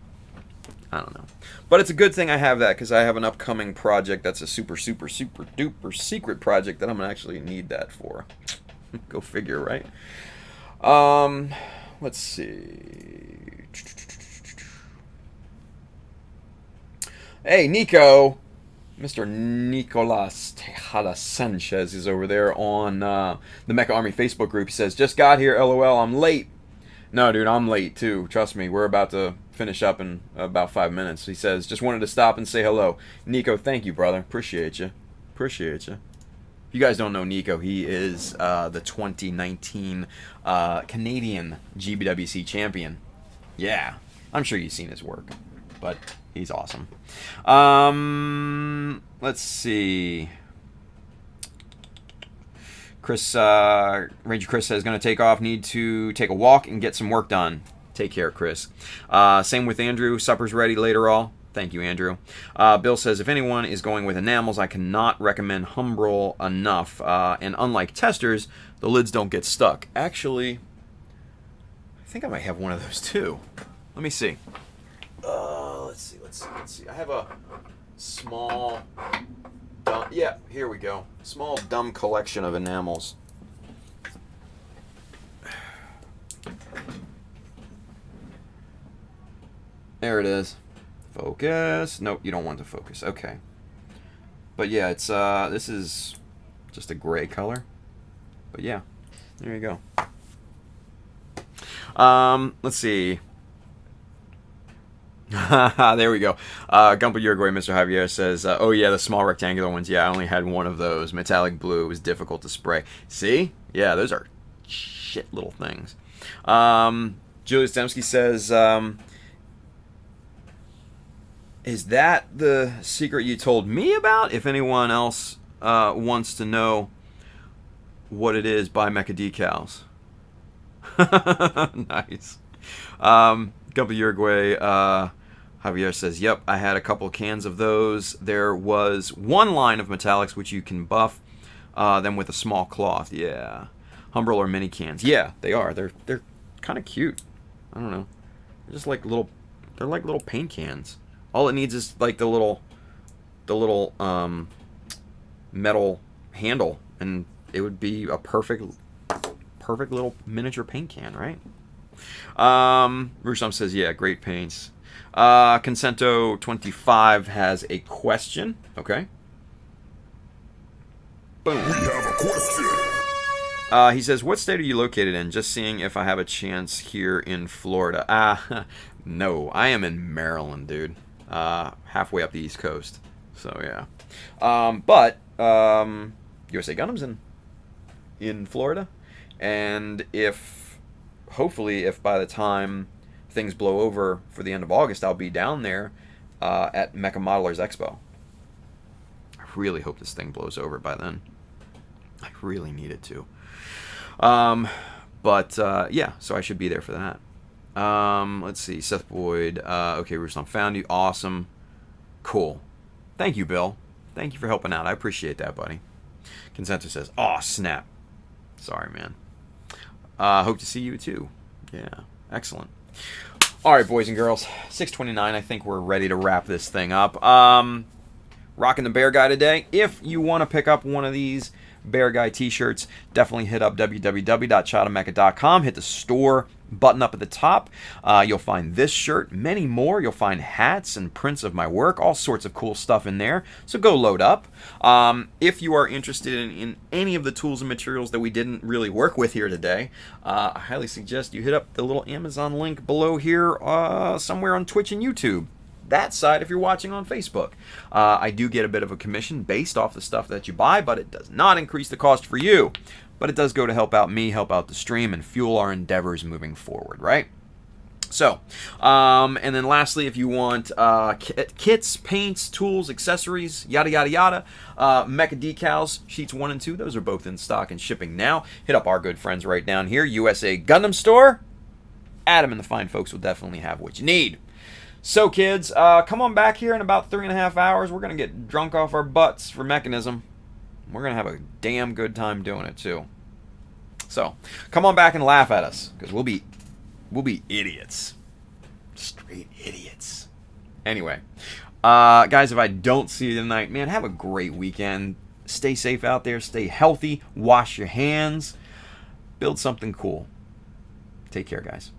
I don't know. But it's a good thing I have that, because I have an upcoming project that's a super, super, super duper secret project that I'm going to actually need that for. Go figure, right? Let's see. Hey, Nico. Mr. Nicolas Tejada Sanchez is over there on the Mecha Army Facebook group. He says, just got here, LOL, I'm late. No, dude, I'm late too. Trust me, we're about to finish up in about 5 minutes. He says, just wanted to stop and say hello. Nico, thank you, brother. Appreciate you. Appreciate you. If you guys don't know Nico, he is the 2019 Canadian GBWC champion. Yeah, I'm sure you've seen his work, but he's awesome. Let's see. Ranger Chris says, going to take off, need to take a walk and get some work done. Take care, Chris. Same with Andrew. Supper's ready later all. Thank you, Andrew. Bill says, if anyone is going with enamels, I cannot recommend Humbrol enough. And unlike testers, the lids don't get stuck. Actually, I think I might have one of those too. Let me see. Let's see. I have a small... yeah, here we go. Small, dumb collection of enamels. There it is. Focus. Nope, you don't want to focus. Okay. But yeah, it's this is just a gray color. But yeah, there you go. Let's see. There we go. Gumpa Uruguay, Mr. Javier says, oh yeah, the small rectangular ones. Yeah, I only had one of those. Metallic blue. It was difficult to spray. See? Yeah, those are shit little things. Julius Dembski says, is that the secret you told me about? If anyone else wants to know what it is, buy Mecha Decals. Nice. Gumpa Uruguay, Javier says, yep, I had a couple cans of those. There was one line of metallics which you can buff them with a small cloth. Yeah. Humbrol or mini cans. Yeah, they are. They're kind of cute. I don't know. They're just like little, they're like little paint cans. All it needs is like the little metal handle, and it would be a perfect little miniature paint can, right? Rusam says, yeah, great paints. Consento25 has a question. Okay. Boom. We have a question. He says, what state are you located in? Just seeing if I have a chance here in Florida. No, I am in Maryland, dude. Halfway up the East Coast. So, yeah. But USA Gundam's in Florida. And hopefully, if by the time things blow over for the end of August, I'll be down there at Mecha Modelers Expo. I really hope this thing blows over by then. I really need it to. Yeah, so I should be there for that. Let's see. Seth Boyd. Okay, Ruslan found you. Awesome. Cool. Thank you, Bill. Thank you for helping out. I appreciate that, buddy. Consensus says, "Aw, snap." Sorry, man. Hope to see you too. Yeah, excellent. All right, boys and girls. 6:29. I think we're ready to wrap this thing up. Rocking the Bear Guy today. If you want to pick up one of these Bear Guy t-shirts, definitely hit up www.chadamecha.com. Hit the store button up at the top. You'll find this shirt, many more. You'll find hats and prints of my work, all sorts of cool stuff in there. So go load up. If you are interested in any of the tools and materials that we didn't really work with here today, I highly suggest you hit up the little Amazon link below here somewhere on Twitch and YouTube. That side if you're watching on Facebook. I do get a bit of a commission based off the stuff that you buy, but it does not increase the cost for you. But it does go to help out me, help out the stream, and fuel our endeavors moving forward, right? So, and then lastly, if you want kits, paints, tools, accessories, yada, yada, yada, Mecha Decals, sheets 1 and 2, those are both in stock and shipping now. Hit up our good friends right down here, USA Gundam Store. Adam and the fine folks will definitely have what you need. So, kids, come on back here in about 3.5 hours. We're going to get drunk off our butts for Mechanism. We're going to have a damn good time doing it, too. So, come on back and laugh at us, because we'll be idiots. Straight idiots. Anyway, guys, if I don't see you tonight, man, have a great weekend. Stay safe out there. Stay healthy. Wash your hands. Build something cool. Take care, guys.